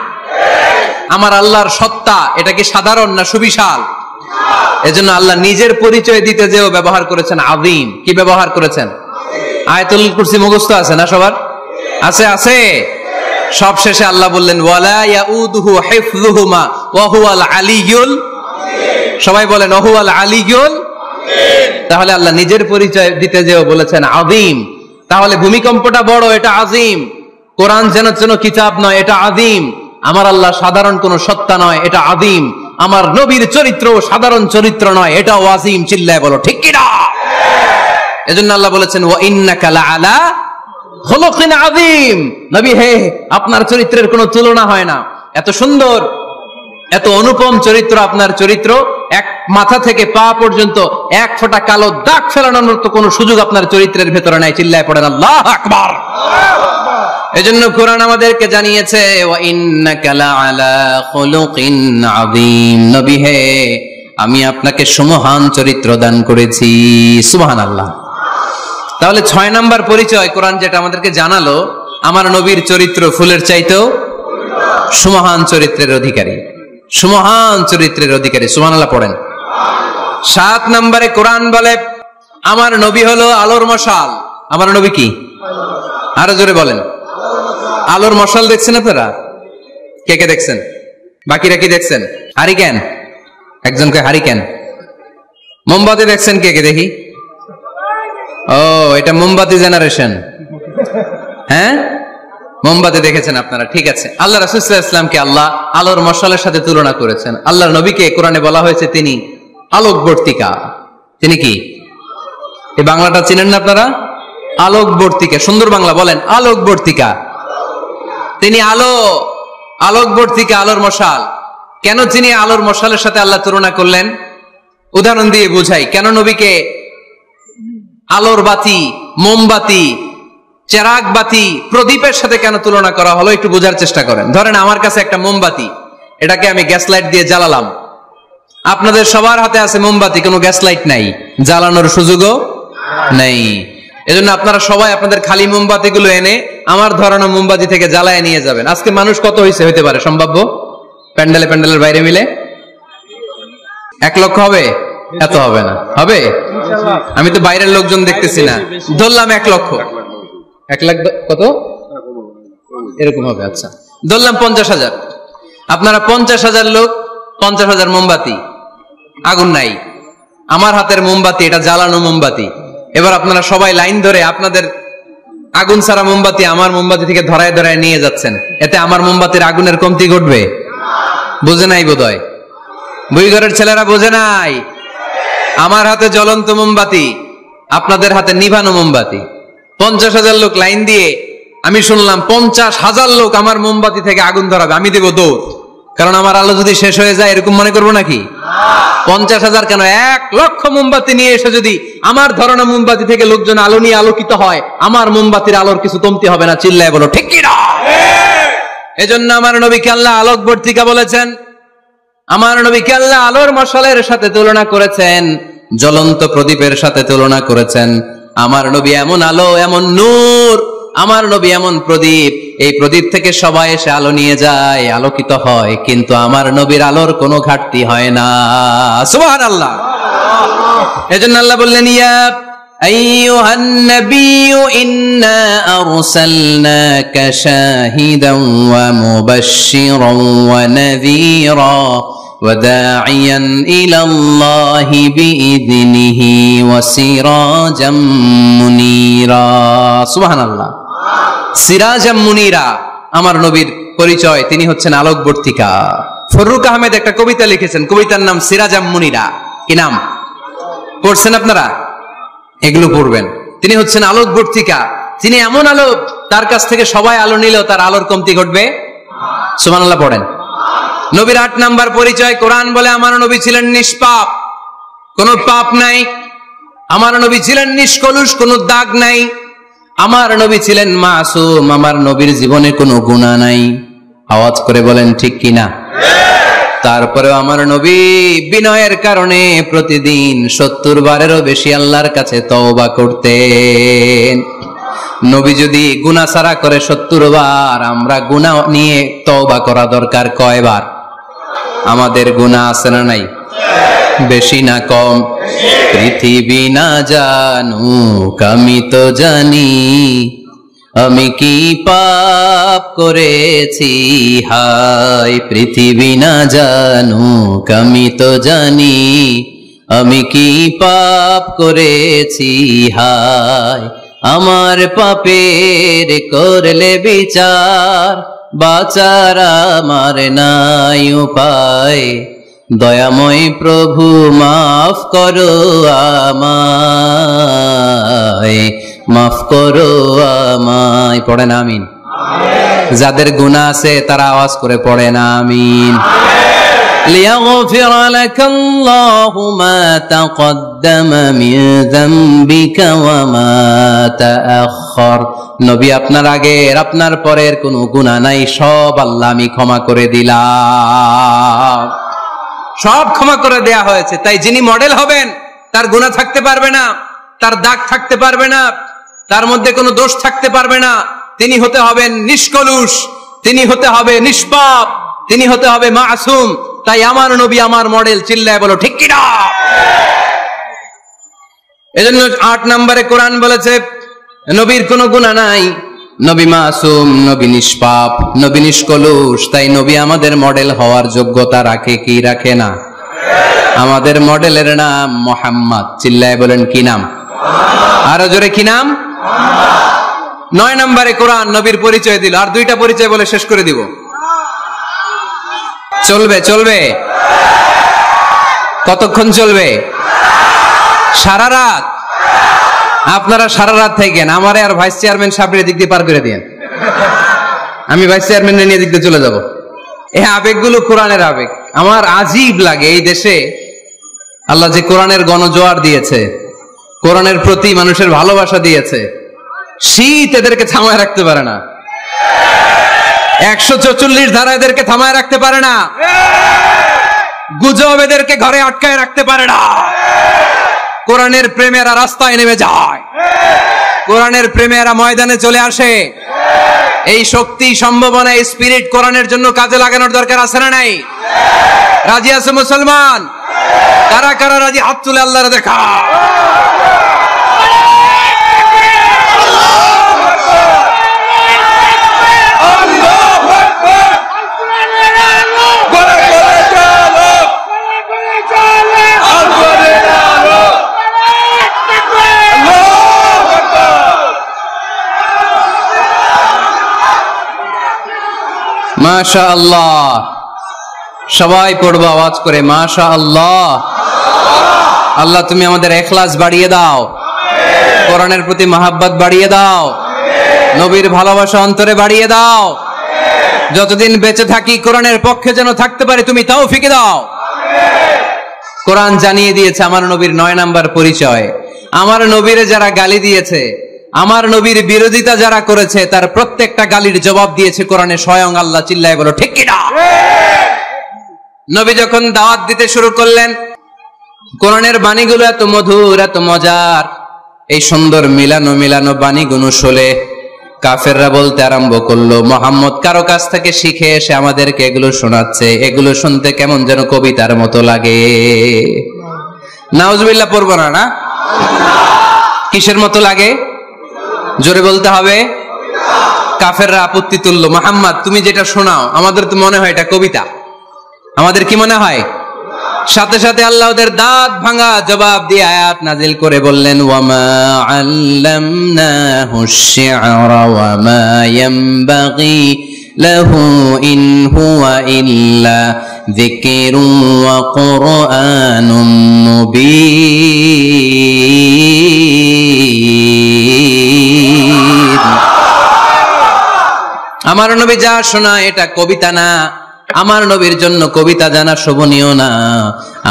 আমার আল্লাহর সত্তা এটা কি সাধারণ না সুবিশাল? এজন্য আল্লাহ নিজের পরিচয় দিতে যেও ব্যবহার করেছেন আযীম। কি ব্যবহার করেছেন? আয়াতুল কুরসি মুখস্থ আছে না সবার? আছে আছে। সব শেষে আল্লাহ বললেন ওয়ালা ইয়াউদুহু হিফযুহুমা ওয়া হুয়াল আলিয়্যুল। সবাই বলেন ওয়া হুয়াল আলিয়্যুল। তাহলে আল্লাহ নিজের পরিচয় দিতে যেও বলেছেন আযীম। তাহলে ভূমিকম্পটা বড়, এটা আযীম। কোরআন যেন যেন কিতাব নয়, এটা আযীম। আমার আল্লাহ সাধারণ কোন সত্তা নয়, এটা আযীম। আমার নবীর চরিত্র সাধারণ চরিত্র নয়, এটাও আযীম। চিল্লায় বলো ঠিক কি না? এজন্য আল্লাহ বলেছেন ওয়া ইন্নাকা লাআলা খুলুকিন আযীম। নবী হে, আপনার চরিত্রের কোনো তুলনা হয় না। এত সুন্দর, এত অনুপম চরিত্র আপনার চরিত্র, এক মাথা থেকে পা পর্যন্ত এক ফোঁটা কালো দাগ ফেলানোর মতো কোনো সুযোগ আপনার চরিত্রের ভেতরে নাই। চিল্লায় পড়েন আল্লাহু আকবার। এজন্য কোরআন আমাদেরকে জানিয়েছে, ওয়া ইন্নাকা লাআলা খুলুকিন আযীম, নবী হে আমি আপনাকে সুমহান চরিত্র দান করেছি। সুবহানাল্লাহ। তাহলে 6 নাম্বার পরিচয় কোরআন যেটা আমাদেরকে জানালো, আমার নবীর চরিত্র ফুলের চাইতেও সুমহান চরিত্রের অধিকারী, সুমহান চরিত্রের অধিকারী। সুবহানাল্লাহ পড়েন। 7 নম্বরে কোরআন বলে আমার নবী হলো আলোর মশাল। আমার নবী কি? আরো জোরে বলেন। আলোর মশাল দেখছেন আপনারা? কে কে দেখছেন? বাকিরা কি দেখছেন? হারিকেন, একজনকে হারিকেন। মোমবাতি দেখছেন কে কে? দেখি। ও, এটা মোমবাতি জেনারেশন। হ্যাঁ, মোমবাতি দেখেছেন আপনারা, ঠিক আছে। আল্লাহ রাসূল সাল্লাল্লাহু আলাইহি ওয়াসাল্লামকে আল্লাহ আলোর মশালের সাথে তুলনা করেছেন। আল্লাহর নবীকে কোরআনে বলা হয়েছে তিনি আলোকবর্তিকা। তিনি কি? এই বাংলাটা চিনেন না আপনারা? আলোকবর্তিকা, সুন্দর বাংলা বলেন, আলোকবর্তিকা। তিনি আলো, আলোকবর্তিকা, আলোর মশাল। কেন তিনি আলোর মশালের সাথে আল্লাহ তুলনা করলেন? উদাহরণ দিয়ে বুঝাই। কেন নবীকে আলোর বাতি, মোমবাতি, চেরাগ বাতি, প্রদীপের সাথে কেন তুলনা করা হলো একটু বোঝার চেষ্টা করেন। ধরেন আমার কাছে একটা মোমবাতি, এটাকে আমি গ্যাস লাইট দিয়ে জ্বালালাম। আপনাদের সবার হাতে আছে মোমবাতি, কোনো গ্যাস লাইট নাই, জ্বালানোর সুযোগও নেই। এজন্য আপনারা সবাই আপনাদের খালি মোমবাতি গুলো এনে আমার ধরানো মোমবাতি থেকে জ্বালায় নিয়ে যাবেন। আজকে মানুষ কত হইতে পারে সম্ভাব্য? প্যান্ডেলে প্যান্ডেলের বাইরে মিলে 1 লক্ষ হবে? এত হবে না, হবে? আমি তো বাইরের লোকজন দেখতেছি না, ধরলাম 1 লক্ষ। 1 লাখ কত এরকম হবে। আচ্ছা, ধরলাম 50,000। আপনারা 50,000 লোক, 50,000 মোমবাতি, আগুন নাই। আমার হাতের মোমবাতি, এটা জ্বালানো মোমবাতি। এবার আপনারা সবাই লাইন ধরে আপনাদের আগুন ছাড়া মোমবাতি আমার মোমবাতি থেকে ধরায় ধরায় নিয়ে যাচ্ছেন। এতে আমার মোমবাতির আগুনের কমতি ঘটবে? বোঝে নাই বোধহয়, বুইঘরের ছেলেরা বোঝে নাই। আমার হাতে জ্বলন্ত মোমবাতি, আপনাদের হাতে নিভানো মোমবাতি। 50,000 লোক লাইন দিয়ে, আমি শুনলাম 50,000 লোক আমার মোমবাতি থেকে আগুন ধরাবে, আমি দেব দৌড়। কারণ আমার আলো যদি শেষ হয়ে যায় এরকম মনে করবো নাকি? 50,000 কেন, 1 লক্ষ মোমবাতি নিয়ে এসে যদি আমার ধরানো মোমবাতি থেকে লোকজন আলো নিয়ে আলোকিত হয়, আমার মোমবাতির আলোর কিছু কমতি হবে না। চিল্লায় বলো ঠিক কি না? এজন্য আমার নবীকে আল্লাহ আলোকবর্তিকা বলেছেন। আমার নবীকে আল্লাহ আলোর মশালের সাথে তুলনা করেছেন, জ্বলন্ত প্রদীপের সাথে তুলনা করেছেন। আমার নবী এমন আলো, এমন নূর, আমার নবী এমন প্রদীপ, এই প্রদীপ থেকে সবাই এসে আলো নিয়ে যায়, আলোকিত হয়, কিন্তু আমার নবীর আলোর কোনো ঘাটতি হয় না। সুবহানাল্লাহ। এজন্য আল্লাহ বললেন, ইয়া আইয়ুহান নাবিয়্যু ইন্না আরসালনাকা শাহিদান ওয়া মুবাশশিরান ওয়া নাযীরা وَدَاعِيًا إِلَى اللَّهِ بِإِذْنِهِ وَسِرَاجًا مُنِيرًا সুবহানাল্লাহ। সিরাজাম মুনিরা, আমার নবীর পরিচয়, তিনি হচ্ছেন আলোকবর্তিকা। ফররুক আহমেদ একটা কবিতা লিখেছেন, কবিতার নাম সিরাজাম মুনিরা। কি নাম? পড়ছেন আপনারা? এগুলো পড়বেন। তিনি হচ্ছেন আলোকবর্তিকা, তিনি এমন আলো, তার কাছ থেকে সবাই আলো নিলেও তার আলোর কমতি ঘটবে। সুবহানাল্লাহ পড়েন। নবীর 8 নাম্বার পরিচয়, কোরআন বলে আমার নবী ছিলেন নিষ্পাপ, কোনো পাপ নাই। আমার নবী ছিলেন নিষ্কলুষ, কোনো দাগ নাই। আমার নবী ছিলেন মাসুম, আমার নবীর জীবনে কোনো গুনাহ নাই। আওয়াজ করে বলেন ঠিক কিনা? তারপরেও আমার নবী বিনয়ের কারণে প্রতিদিন 70 বারেরও বেশি আল্লাহর কাছে তওবা করতেন। নবী যদি গুনাহ ছাড়া করে 70 বার, আমরা গুনাহ নিয়ে তওবা করা দরকার কয়বার? আমাদের গুনাহ আছে না নাই? বেশি না কম? পৃথিবী না জানুক আমি তো জানি, আমি কি পাপ করেছি হায়। পৃথিবী না জানুক আমি তো জানি, আমি কি পাপ করেছি হায়। আমার পাপের করলে বিচার, বাঁচার আমার নাই উপায়। দয়াময় প্রভু মাফ করো আমায়, মাফ করো আমায়। পড়েন আমিন। যাদের গুনাহ আছে তারা আওয়াজ করে পড়েন আমিন। লিয়াগফির লাকাল্লাহু মা তাকদ্দামা মিন যামবিকা ওয়া মা তাআখার। নবী, আপনার আগের আপনার পরের কোনো গুনাহ নাই, সব আল্লাহ আমি ক্ষমা করে দিলাম। সব ক্ষমা করে দেয়া হয়েছে। তাই যিনি মডেল হবেন তার গুনাহ থাকতে পারবে না, তার দাগ থাকতে পারবে না, তার মধ্যে কোনো দোষ থাকতে পারবে না। তিনি হতে হবেন নিষ্কলুষ, তিনি হতে হবে নিষ্পাপ, তিনি হতে হবে মাসুম। তাই আমার নবী আমার মডেল। চিল্লায় বলো ঠিক কিনা? এজন্য 8 নম্বরে কোরআন বলেছে নবীর কোনো গুনাহ নাই, নবী মাসুম, নবী নিষ্পাপ, নবী নিষ্কলুষ। তাই নবী আমাদের মডেল হওয়ার যোগ্যতা রাখে কি রাখে না? আমাদের মডেলের নাম মুহাম্মদ। চিল্লায় বলেন কি নাম? আরো জোরে কি নাম? 9 নম্বরে কোরআন নবীর পরিচয় দিল। আর 2টা পরিচয় বলে শেষ করে দিব। চলবে চলবে? কতক্ষণ চলবে? সারা রাত? আপনারা সারা রাত থাকেন, আমারে আর ভাইস চেয়ারম্যান সাহেবের দিক দিয়ে পার করে দিয়েন। আমি ভাইস চেয়ারম্যানের নিয়ে দিক দিয়ে চলে যাব। এই আবেগগুলো কোরআনের আবেগ। আমার আজীব লাগে এই দেশে আল্লাহ যে কোরআনের গণজোয়ার দিয়েছে, কোরআনের প্রতি মানুষের ভালোবাসা দিয়েছে, শীত এদেরকে থামায় রাখতে পারে না। 144 ধারা এদেরকে থামায় রাখতে পারে না। গুজব এদেরকে ঘরে আটকায় রাখতে পারে না। কোরআনের প্রেমেরা রাস্তায় নেমে যায়, কোরআনের প্রেমেরা ময়দানে চলে আসে। এই শক্তি, সম্ভাবনা, স্পিরিট কোরআনের জন্য কাজে লাগানোর দরকার আছে না নাই? রাজি আছে মুসলমান? কারা কারা রাজি? হাত তুলে আল্লাহর দেখা। মাশাআল্লাহ। সবাই পড়বো আওয়াজ করে মাশাআল্লাহ। আল্লাহ তুমি আমাদের ইখলাস বাড়িয়ে দাও, কোরআনের প্রতি মহব্বত বাড়িয়ে দাও, নবীর ভালোবাসা অন্তরে বাড়িয়ে দাও। যতদিন বেঁচে থাকি কোরআনের পক্ষে যেন থাকতে পারে তুমি তৌফিক দাও। কোরআন জানিয়ে দিয়েছে আমার নবীর 9 নাম্বার পরিচয়। আমার নবীরে যারা গালি দিয়েছে, আমার নবীর বিরোধিতা যারা করেছে, তার প্রত্যেকটা গালির জবাব দিয়েছে কোরআনে স্বয়ং আল্লাহ। চিল্লায় বলো ঠিক কিনা? নবী যখন দাওয়াত দিতে শুরু করলেন, কোরআনের বাণীগুলো এত মধুর, এত মজার, এই সুন্দর মিলানো মিলানো বাণীগুলো শুনে কাফেররা বলতে আরম্ভ করলো, মুহাম্মদ কারো কাছ থেকে শিখে এসে আমাদেরকে এগুলো শোনাচ্ছে, এগুলো শুনতে কেমন যেন কবিতার মতো লাগে। নাউজুবিল্লাহ পড়বো না? না, কিসের মতো লাগে? জোরে বলতে হবে। কাফেররা আপত্তি তুললো, মুহাম্মদ তুমি যেটা শোনাও আমাদের তো মনে হয় এটা কবিতা। আমাদের কি মনে হয়? সাথে সাথে আল্লাহ ওদের দাঁত ভাঙা জবাব দিয়ে আয়াত নাজিল করে বললেন, ওয়ামা আল্লামনাহু শি'রা ওয়ামা ইয়ানবাগি লাহু ইন হুয়া ইল্লা যিকরুন ওয়া কুরআনুম মুবিন। আমার নবী যা শোনায় এটা কবিতা না, আমার নবীর জন্য কবিতা জানা শোভনীয় না।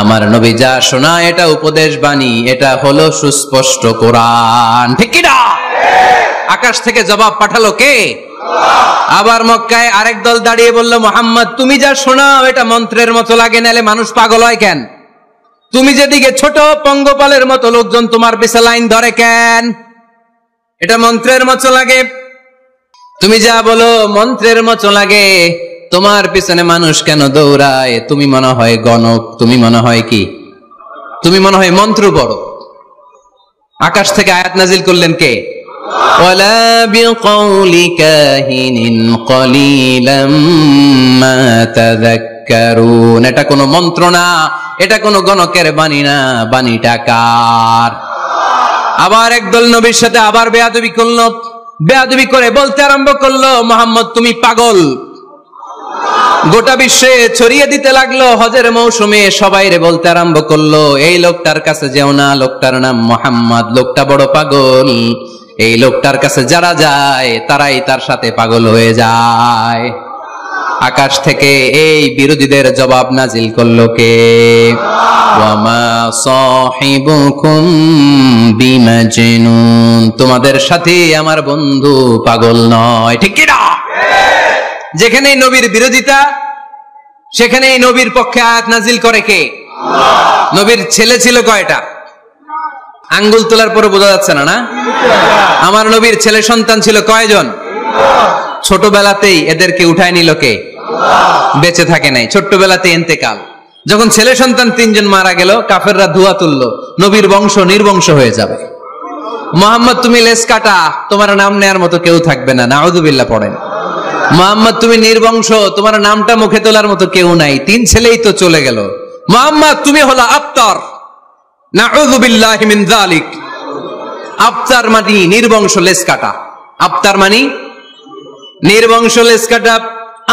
আমার নবী যা শোনায় এটা উপদেশ বাণী, এটা হলো সুস্পষ্ট কোরআন। ঠিক কি না? আকাশ থেকে জবাব পাঠালো কে? আবার মক্কায় আরেক দল দাঁড়িয়ে বলল, মুহাম্মদ তুমি যা শোনাও এটা মন্ত্রের মতো লাগে, নালে মানুষ পাগল হয় কেন? তুমি যেদিকে ছোট পঙ্গপালের মতো লোকজন তোমার পিছে লাইন ধরে কেন? এটা মন্ত্রের মতো লাগে। তুমি যা বলো মন্ত্রের মতো লাগে, তোমার পিছনে মানুষ কেন দৌড়ায়? তুমি মনে হয় গণক, তুমি মনে হয় কি? তুমি মনে হয় মন্ত্র পড়ো। আকাশ থেকে আয়াত নাজিল করলেন কে? ওয়ালা বিকাউলি কাহিনিন কলিলাম মা তাযাক্কারুন। এটা কোনো মন্ত্র না, এটা কোনো গণকের বাণী না, বাণীটা কার? আবার একদল নবীর সাথে আবার বেয়াদবি করলো, বেয়াদবি করে বলতে আরম্ভ করলো, মুহাম্মদ তুমি পাগল। গোটা বিশ্বে ছড়িয়ে দিতে লাগলো। হজের মৌসুমে সবাই রে বলতে আরম্ভ করলো, এই লোকটার কাছে যেও না, লোকটার নাম মুহাম্মদ, লোকটা বড় পাগল। এই লোকটার কাছে যারা যায় তারাই তার সাথে পাগল হয়ে যায়। আকাশ থেকে এই বিরোধীদের জবাব নাজিল করলো কে? ওয়ামা সাহিবুকুম বিমাজনুন, তোমাদের সাথে আমার বন্ধু পাগল নয়। ঠিক কি না? যেখানেই নবীর বিরোধিতা সেখানেই নবীর পক্ষে আয়াত নাজিল করে কে? নবীর ছেলে ছিল কয়টা? আঙ্গুল তোলার পরে বোঝা যাচ্ছে না, না? আমার নবীর ছেলে সন্তান ছিল কয়জন? ছোটবেলাতেই এদেরকে উঠায় নিল কে? বেঁচে থাকে নাই, ছোট্টবেলাতে ইন্তেকাল। যখন ছেলে সন্তান 3 জন মারা গেল, কাফেররা ধোঁয়া তুললো, নবীর বংশ নির্বংশ হয়ে যাবে। মুহাম্মদ তুমি লেস কাটা, তোমার নাম নেয়ার মতো কেউ থাকবে না। নাউযুবিল্লাহ পড়েন। মুহাম্মদ তুমি নির্বংশ, তোমার নামটা মুখে তোলার মতো কেউ নাই। 3 ছেলেই তো চলে গেল। মুহাম্মদ তুমি হলো আবতার। নাউযুবিল্লাহি মিন যালিক। আবতার মানে নির্বংশ, লেস কাটা। আবতার মানে নির্বংশ, লেস কাটা।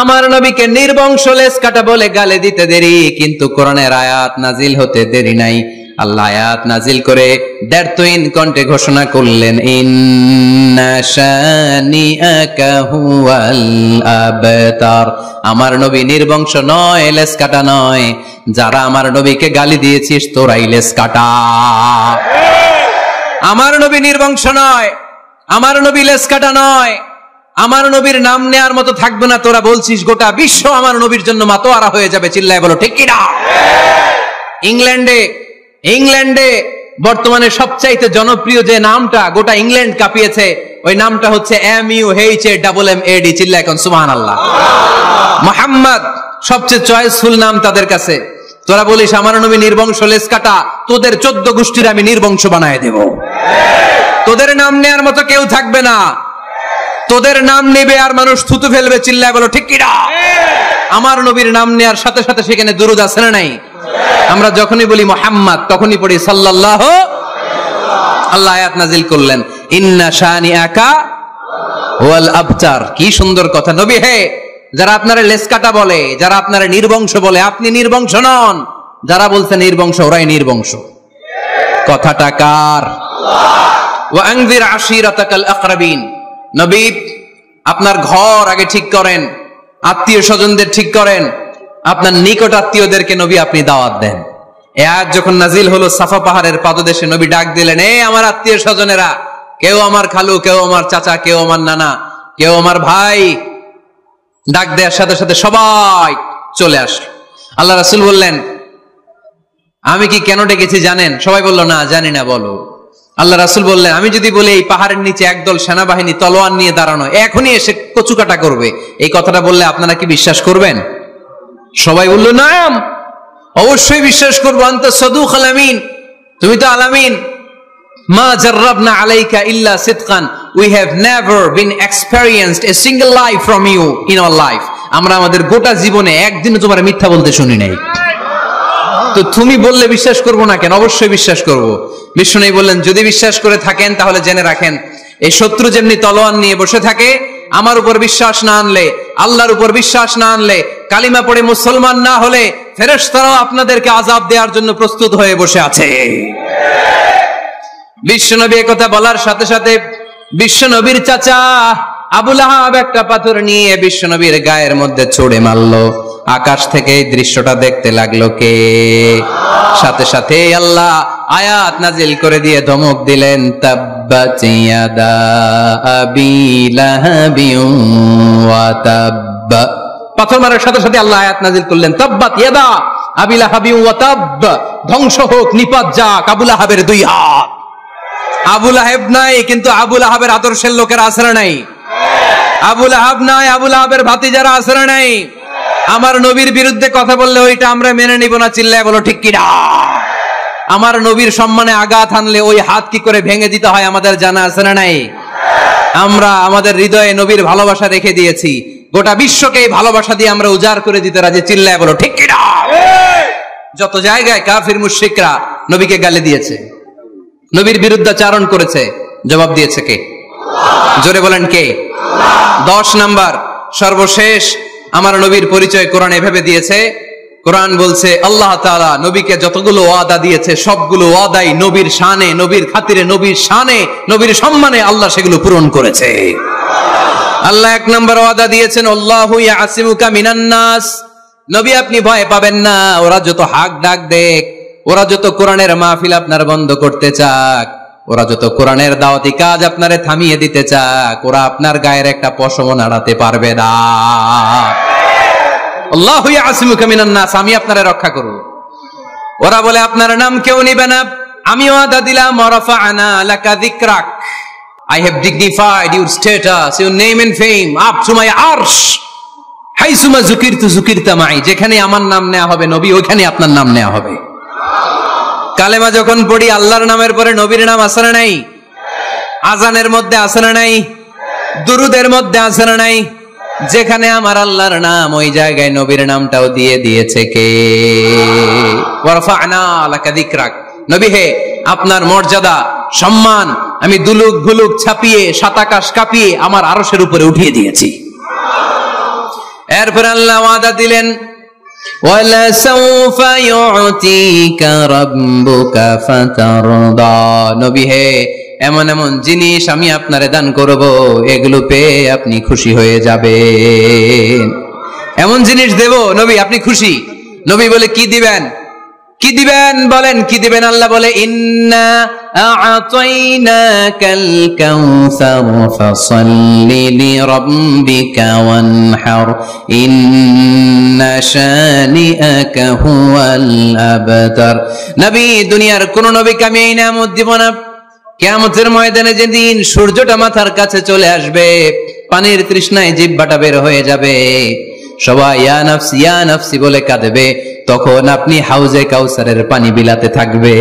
আমার নবীকে নির্বংশ লেস কাটা বলে গালে দিতে দেরি, কিন্তু কোরআনের আয়াত নাজিল হতে দেরি নাই। আল্লাহ আয়াত নাজিল করে দ্ব্যর্থহীন কণ্ঠে ঘোষণা করলেন, ইন্না শানিআকা হুয়াল আবতার। আমার নবী নির্বংশ নয়, লেস কাটা নয়। যারা আমার নবীকে গালি দিয়েছিস তোরাই লেস কাটা। আমার নবী নির্বংশ নয়, আমার নবী লেস কাটা নয়। আমার নবীর নাম নেয়ার মতো থাকবে না। তোরা বলছিস গোটা বিশ্ব আমার নবীর জন্য মাতোয়ারা হয়ে যাবে। চিল্লায় বলো ঠিক কি না? ইংল্যান্ডে বর্তমানে সবচাইতে জনপ্রিয় যে নামটা গোটা ইংল্যান্ড কাঁপিয়েছে, ওই নামটা হচ্ছে MUHAMMAD। চিল্লায় এখন সুবহানাল্লাহ। মুহাম্মদ সবচেয়ে চয়েসফুল নাম তাদের কাছে। তোরা বলিস আমার নবী নির্বংশ, লেস কাটা, তোদের 14 গোষ্ঠীর আমি নির্বংশ বানায় দেব। তোদের নাম নেয়ার মতো কেউ থাকবে না। তোদের নাম নেবে আর মানুষ থুতু ফেলবে। চিল্লায় বলো ঠিক কি না? আমার নবীর নাম নেয়ার সাথে সাথে সেখানে দুরূদ আছে না নাই? আমরা যখনই বলি মুহাম্মদ তখনই পড়ি সাল্লাল্লাহু। আল্লাহ আয়াত নাজিল করলেন, ইন্না শানিআকা ওয়াল আবতার। কি সুন্দর কথা। নবী হে, যারা আপনারা লেস কাটা বলে, যারা আপনারা নির্বংশ বলে, আপনি নির্বংশ নন। যারা বলছে নির্বংশ, ওরাই নির্বংশ। কথাটা কার? ওয়া আনজির আশিরাতাকাল আকরাবিন। নবী আপনার ঘর আগে ঠিক করেন, আত্মীয় স্বজনদের ঠিক করেন, আপনার নিকট আত্মীয়দেরকে নবী আপনি দাওয়াত দেন। এই আয়াত যখন নাজিল হলো, সাফা পাহাড়ের পাদদেশে নবী ডাক দিলেন, এ আমার আত্মীয় স্বজনেরা, কেউ আমার খালু, কেউ আমার চাচা, কেউ আমার নানা, কেউ আমার ভাই। ডাক দেওয়ার সাথে সাথে সবাই চলে আসলো। আল্লাহ রাসূল বললেন, আমি কি কেন ডেকেছি জানেন? সবাই বলল না, জানি না। বলো। আল্লাহ রাসূল বললেন, আমি যদি বলি এই পাহাড়ের নিচে একদল সেনাবাহিনী তলোয়ার নিয়ে দাঁড়ানো, এখনই এসে কচুকাটা করবে, এই কথাটা বললে আপনারা কি বিশ্বাস করবেন? সবাই বলল নাম, অবশ্যই বিশ্বাস করবো। আনতা সাদুকুল আমিন, তুমি তো আলামিন। মা জাররাবনা আলাইকা ইল্লা সিদকান, we have never been experienced a single life from you in our life. আমরা আমাদের গোটা জীবনে একদিনও তোমার মিথ্যা বলতে শুনি নাই। তো তুমি বললে বিশ্বাস করবো না কেন? অবশ্যই বিশ্বাস করবো। বিষ্ণু বললেন, যদি বিশ্বাস করে থাকেন তাহলে জেনে রাখেন, এই শত্রু যেমনি তলোয়ার নিয়ে বসে থাকে, আমার উপর বিশ্বাস না আনলে, আল্লাহর উপর বিশ্বাস না আনলে, কালিমা পড়ে মুসলমান না হলে ফেরেশতারাও আপনাদেরকে আযাব দেওয়ার জন্য প্রস্তুত হয়ে বসে আছে। বিশ্বনবী একথা বলার সাথে সাথে বিশ্বনবীর চাচা আবু লাহাব একটা পাথর নিয়ে বিশ্বনবীর গায়ের মধ্যে ছুঁড়ে মারলো। আকাশ থেকে এই দৃশ্যটা দেখতে লাগলো কে? সাথে সাথে আল্লাহ আয়াত নাজিল করে দিয়ে ধমক দিলেন, তাব্বাত ইয়াদা আবি লাহাবিন ওয়া তাব্ব। পাথর মারার সাথে সাথে আল্লাহ আয়াত নাজিল করলেন, তাব্বাত ইয়াদা আবি লাহাবিন ওয়া তাব্ব। ধ্বংস হোক, নিপাত যাক আবু লাহাবের 2 হাত। আবু লাহাব নাই, কিন্তু আবু লাহাবের আদর্শের লোকেরা আসরা নাই। আবু লাহাব নাই, আবু লাহাবের ভাতিজারা আসরা নাই। আমার নবীর বিরুদ্ধে কথা বললে ওইটা আমরা মেনে নিব না। চিল্লায় বলো ঠিক কি না? আমার নবীর সম্মানে আঘাত হানলে ওই হাত কি করে ভেঙে দিতে হয় আমাদের জানা আছে না নাই? আমরা আমাদের হৃদয়ে নবীর ভালোবাসা রেখে দিয়েছি, গোটা বিশ্বকে এই ভালোবাসা দিয়ে আমরা উজাড় করে দিতে রাজি। চিল্লায় বলো ঠিক কি না? যত জায়গায় কাফির মুশরিকরা নবীকে গালি দিয়েছে, নবীর বিরুদ্ধাচারণ করেছে, জবাব দিয়েছে কে? জোরে বলেন কে? 10 নাম্বার সর্বশেষ আমার নবীর পরিচয় কোরআন এভাবে দিয়েছে। কোরআন বলছে আল্লাহ তাআলা নবীকে যতগুলো ওয়াদা দিয়েছে সবগুলো ওয়াদাই নবীর শানে, নবীর খাতিরে, নবীর শানে, নবীর সম্মানে আল্লাহ সেগুলো পূরণ করেছে। আল্লাহ এক নম্বর ওয়াদা দিয়েছেন, আল্লাহু ইয়াসিমুকা মিনান নাস। নবী আপনি ভয় পাবেন না, ওরা যত হাক ডাক দেখ, ওরা যত কোরআনের মাহফিল আপনার বন্ধ করতে চাক, ওরা যত কোরআনের দাওয়াতি কাজ আপনারে থামিয়ে দিতে চাক, ওরা আপনার গায়ের একটা পশম নাড়াতে পারবে না। আল্লাহু ইয়াসিমুকা মিনান নাস, আমি আপনারে রক্ষা করব। ওরা বলে আপনার নাম কেউ নিবে না, আমি ওয়াদা দিলাম, ওয়ারাফা'না লাকা যিকরাক, I have dignified your status, your name and fame up to my arsh. হাইসুমা যুকিরতু যুকিরতা মাই, যেখানে আমার নাম নেওয়া হবে নবী, ওইখানে আপনার নাম নেওয়া হবে। কালেমা যখন পড়ি আল্লাহর নামের পরে নবীর নাম আছে না নাই? আজানের মধ্যে আছে না নাই? দুরুদের মধ্যে আছে না নাই? যেখানে আমার আল্লাহর নাম, ওই জায়গায় নবীর নামটাও দিয়ে দিয়েছে কে? ওয়ারফা'না লাকা যিকরাক, নবী হে আপনার মর্যাদা সম্মান আমি দুলুক ভুলুক ছাপিয়ে সাতাকাশ কাঁপিয়ে আমার আরশের উপরে উঠিয়ে দিয়েছি। এরপর আল্লাহ ওয়াদা দিলেন, ওয়ালা সাউফা ইউতিকা রাব্বুকা ফাতারদা, নবী হে এমন এমন জিনিস আমি আপনারে দান করব, এগুলো পেয়ে আপনি খুশি হয়ে যাবেন। এমন জিনিস দেব নবী আপনি খুশি। নবী বলে কি দিবেন? কি দিবেন বলেন, কি দিবেন? আল্লাহ বলে, ইন্না আ'তাইনাকাল কাউসার ফাসাল্লি লিরাব্বিকা ওয়ানহার ইন্না শানিআকা হুয়াল আবতার। নবী দুনিয়ার কোন নবীকে আমি এই নিয়ামত দিব না। কিয়ামতের ময়দানে যেদিন সূর্যটা মাথার কাছে চলে আসবে, পানির তৃষ্ণায় জিহ্বাটা বের হয়ে যাবে, সবাই ইয়া নাফসি ইয়া নাফসি বলে কাঁদবে, তখন আপনি হাউজে কাউসারের পানি বিলাতে থাকবে।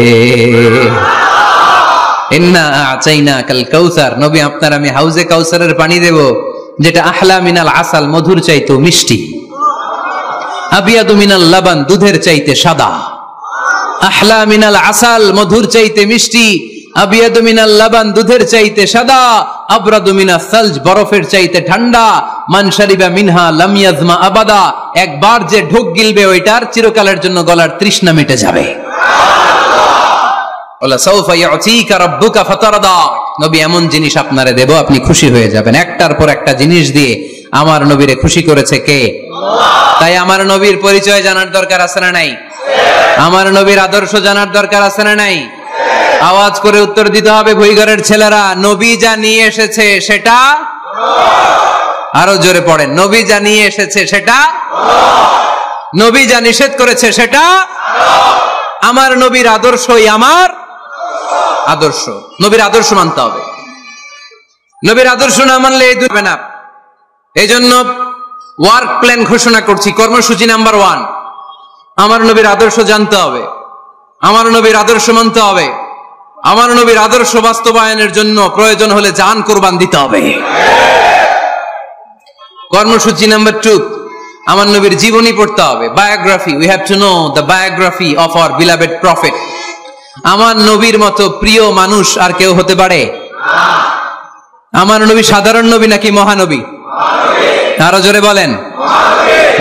ইন্না আ'তাইনাকাল কাউসার, নবী আপনার আমি হাউজে কাউসারের পানি দেব, যেটা আহলা মিনাল আসাল, মধুর চাইতে মিষ্টি, আবিয়াদু মিনাল লাবান, দুধের চাইতে সাদা। আহলা মিনাল আসাল, মধুর চাইতে মিষ্টি, আবিয়াদু মিনাল লাবান, দুধের চাইতে সাদা, আবরাদু মিনাস সালজ, বরফের চাইতে ঠান্ডা, মান শারিবা মিনহা লাম ইয়াজমা আবাদা, একবার যে ঢোক গিলবে ওইটার চিরকালের জন্য গলার তৃষ্ণা মিটে যাবে। ওয়ালা সাউফা ইউতিকা রাব্বুকা ফাতারদা, নবী এমন জিনিস আপনারে দেব আপনি খুশি হয়ে যাবেন। একটার পর একটা জিনিস দিয়ে আমার নবীরে খুশি করেছে কে? আল্লাহ। তাই আমার নবীর পরিচয় জানার দরকার আছে না নাই? আমার নবীর আদর্শ জানার দরকার আছে না নাই? আওয়াজ করে উত্তর দিতে হবে ভুইঘরের ছেলেরা, নবী যা নিয়ে এসেছে সেটা, আরো জোরে পড়েন, নবী যা নিয়ে এসেছে সেটা, নবী যা নিষেধ করেছে সেটা, আমার নবীর আদর্শই আমার আদর্শ। নবীর আদর্শ মানতে হবে। নবীর আদর্শ না মানলে এই দুবে না। এই জন্য ওয়ার্ক প্ল্যান ঘোষণা করছি, কর্মসূচি নাম্বার 1, আমার নবীর আদর্শ জানতে হবে, আমার নবীর আদর্শ মানতে হবে, আমার নবীর আদর্শ বাস্তবায়নের জন্য প্রয়োজন হলে জান কুরবান দিতে হবে। কর্মসূচি নাম্বার 2, আমার নবীর জীবনী পড়তে হবে, biography. We have to know the biography of our beloved prophet. আমার নবীর মতো প্রিয় মানুষ আর কেউ হতে পারে? আমার নবী সাধারণ নবী নাকি মহানবী? আরো জোরে বলেন,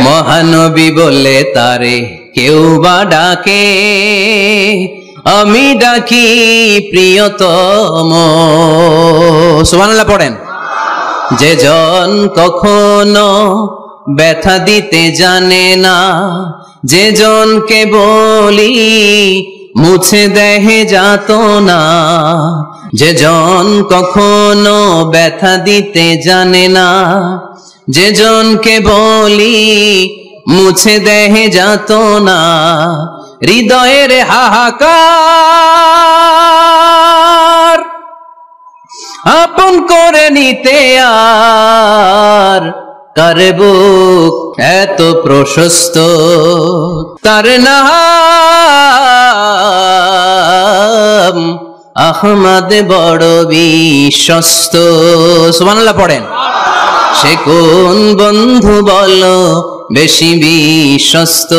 মহানবী বলে তারে কেউ বা ডাকে, আমি ডাকি প্রিয়তম। সুবহানাল্লাহ পড়েন। যে জন কখনো ব্যথা দিতে জানে না, যে জনকে বলি মুছে দেহে যাতনা, যে জন কখনো ব্যথা দিতে জানে না, যে জনকে বলি মুছে দেহে যাতনা, হৃদয়ের হাহাকার আপন করে নিতে আর কার বুক এত প্রশস্ত, তার নাম আহমদ বড় বিশ্বস্ত। সুবহানাল্লাহ পড়েন। সে কোন বন্ধু বলো বেশি বিশ্বস্ত,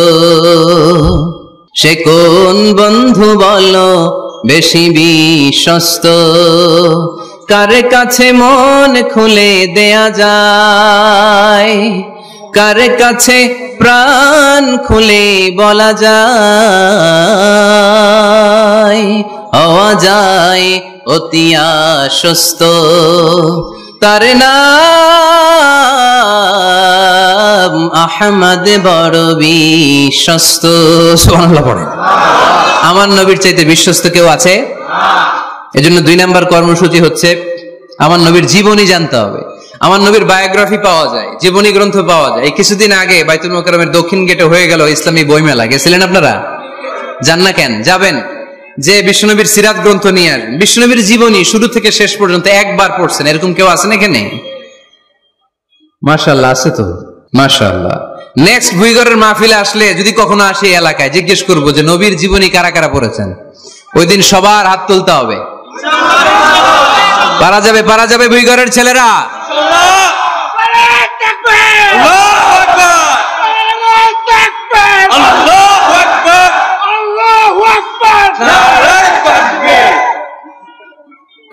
সে কোন বন্ধু বলো বেশি বিশ্বস্ত, কার কাছে মন খুলে দেয়া যায়, কার কাছে প্রাণ খুলে বলা যায়, হওয়া যায় অতি আশ্বস্ত, তার নাম আহমদ বড় বিশ্বস্ত। সুবহানাল্লাহ পড়েন। আমার নবীর চাইতে বিশ্বস্ত কেউ আছে? এজন্য 2 নাম্বার কর্মসূচি হচ্ছে আমার নবীর জীবনী জানতে হবে। আমার নবীর বায়োগ্রাফি পাওয়া যায়, জীবনী গ্রন্থ পাওয়া যায়। এই কিছুদিন আগে বাইতুল মোকাররমের দক্ষিণ গেটে হয়ে গেল ইসলামী বইমেলা। গেছিলেন আপনারা? যান না কেন? যাবেন। যে বিশ্বনবীর সিরাত গ্রন্থ নিয়ে আসবেন, বিশ্বনবীর জীবনী শুরু থেকে শেষ পর্যন্ত একবার পড়ছেন, এরকম কেউ আছেন এখানে? মাশাআল্লাহ, আছে তো, মাশাআল্লাহ। নেক্সট ভুইগড়ের মাহফিলে আসলে যদি কখনো আসি এলাকায়, জিজ্ঞেস করবো যে নবীর জীবনী কারা কারা পড়েছেন। ওই দিন সবার হাত তুলতে হবে। পারা যাবে, পারা যাবে ভুইগড়ের ছেলেরা?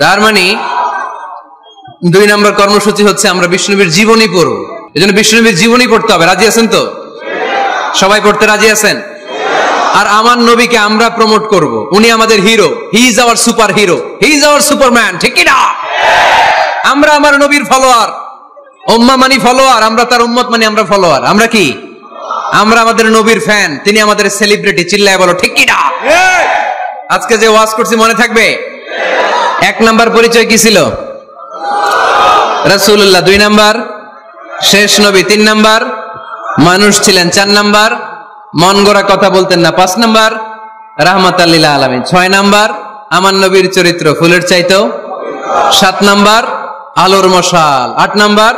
তার মানে 2 নম্বর কর্মসূচি হচ্ছে আমরা বিষ্ণুনবীর জীবনী পড়ব। এজন্য বিষ্ণুনবীর জীবনী পড়তে হবে। রাজি আছেন তো? সবাই পড়তে রাজি আছেন? আর আমার নবীকে আমরা প্রমোট করব। উনি আমাদের hero. He is our super hero, he is our Superman. ঠিক কি না? আমরা আমার নবীর ফলোয়ার। উম্মাহ মানে ফলোয়ার, আমরা তার উম্মত মানে আমরা ফলোয়ার। আমরা কি? আমরা আমাদের নবীর ফ্যান, তিনি আমাদের সেলিব্রিটি। চিল্লায় বলো ঠিক কি না? আজকে যে ওয়াজ করছি মনে থাকবে? 1 নাম্বার পরিচয় কি ছিল? রাসূলুল্লাহ। 2 নাম্বার শেষ নবী। 3 নাম্বার মানুষ ছিলেন। 4 নাম্বার মন গড়া কথা বলতেন না। 5 নাম্বার রাহমাতাল লিল আলামিন। 6 নাম্বার আমার নবীর চরিত্র ফুলের চাইতেও। 7 নাম্বার আলোর মশাল। 8 নাম্বার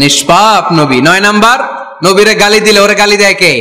নিষ্পাপ নবী। 9 নাম্বার নবীরে গালি দিলে ওরে গালি দেয় কে?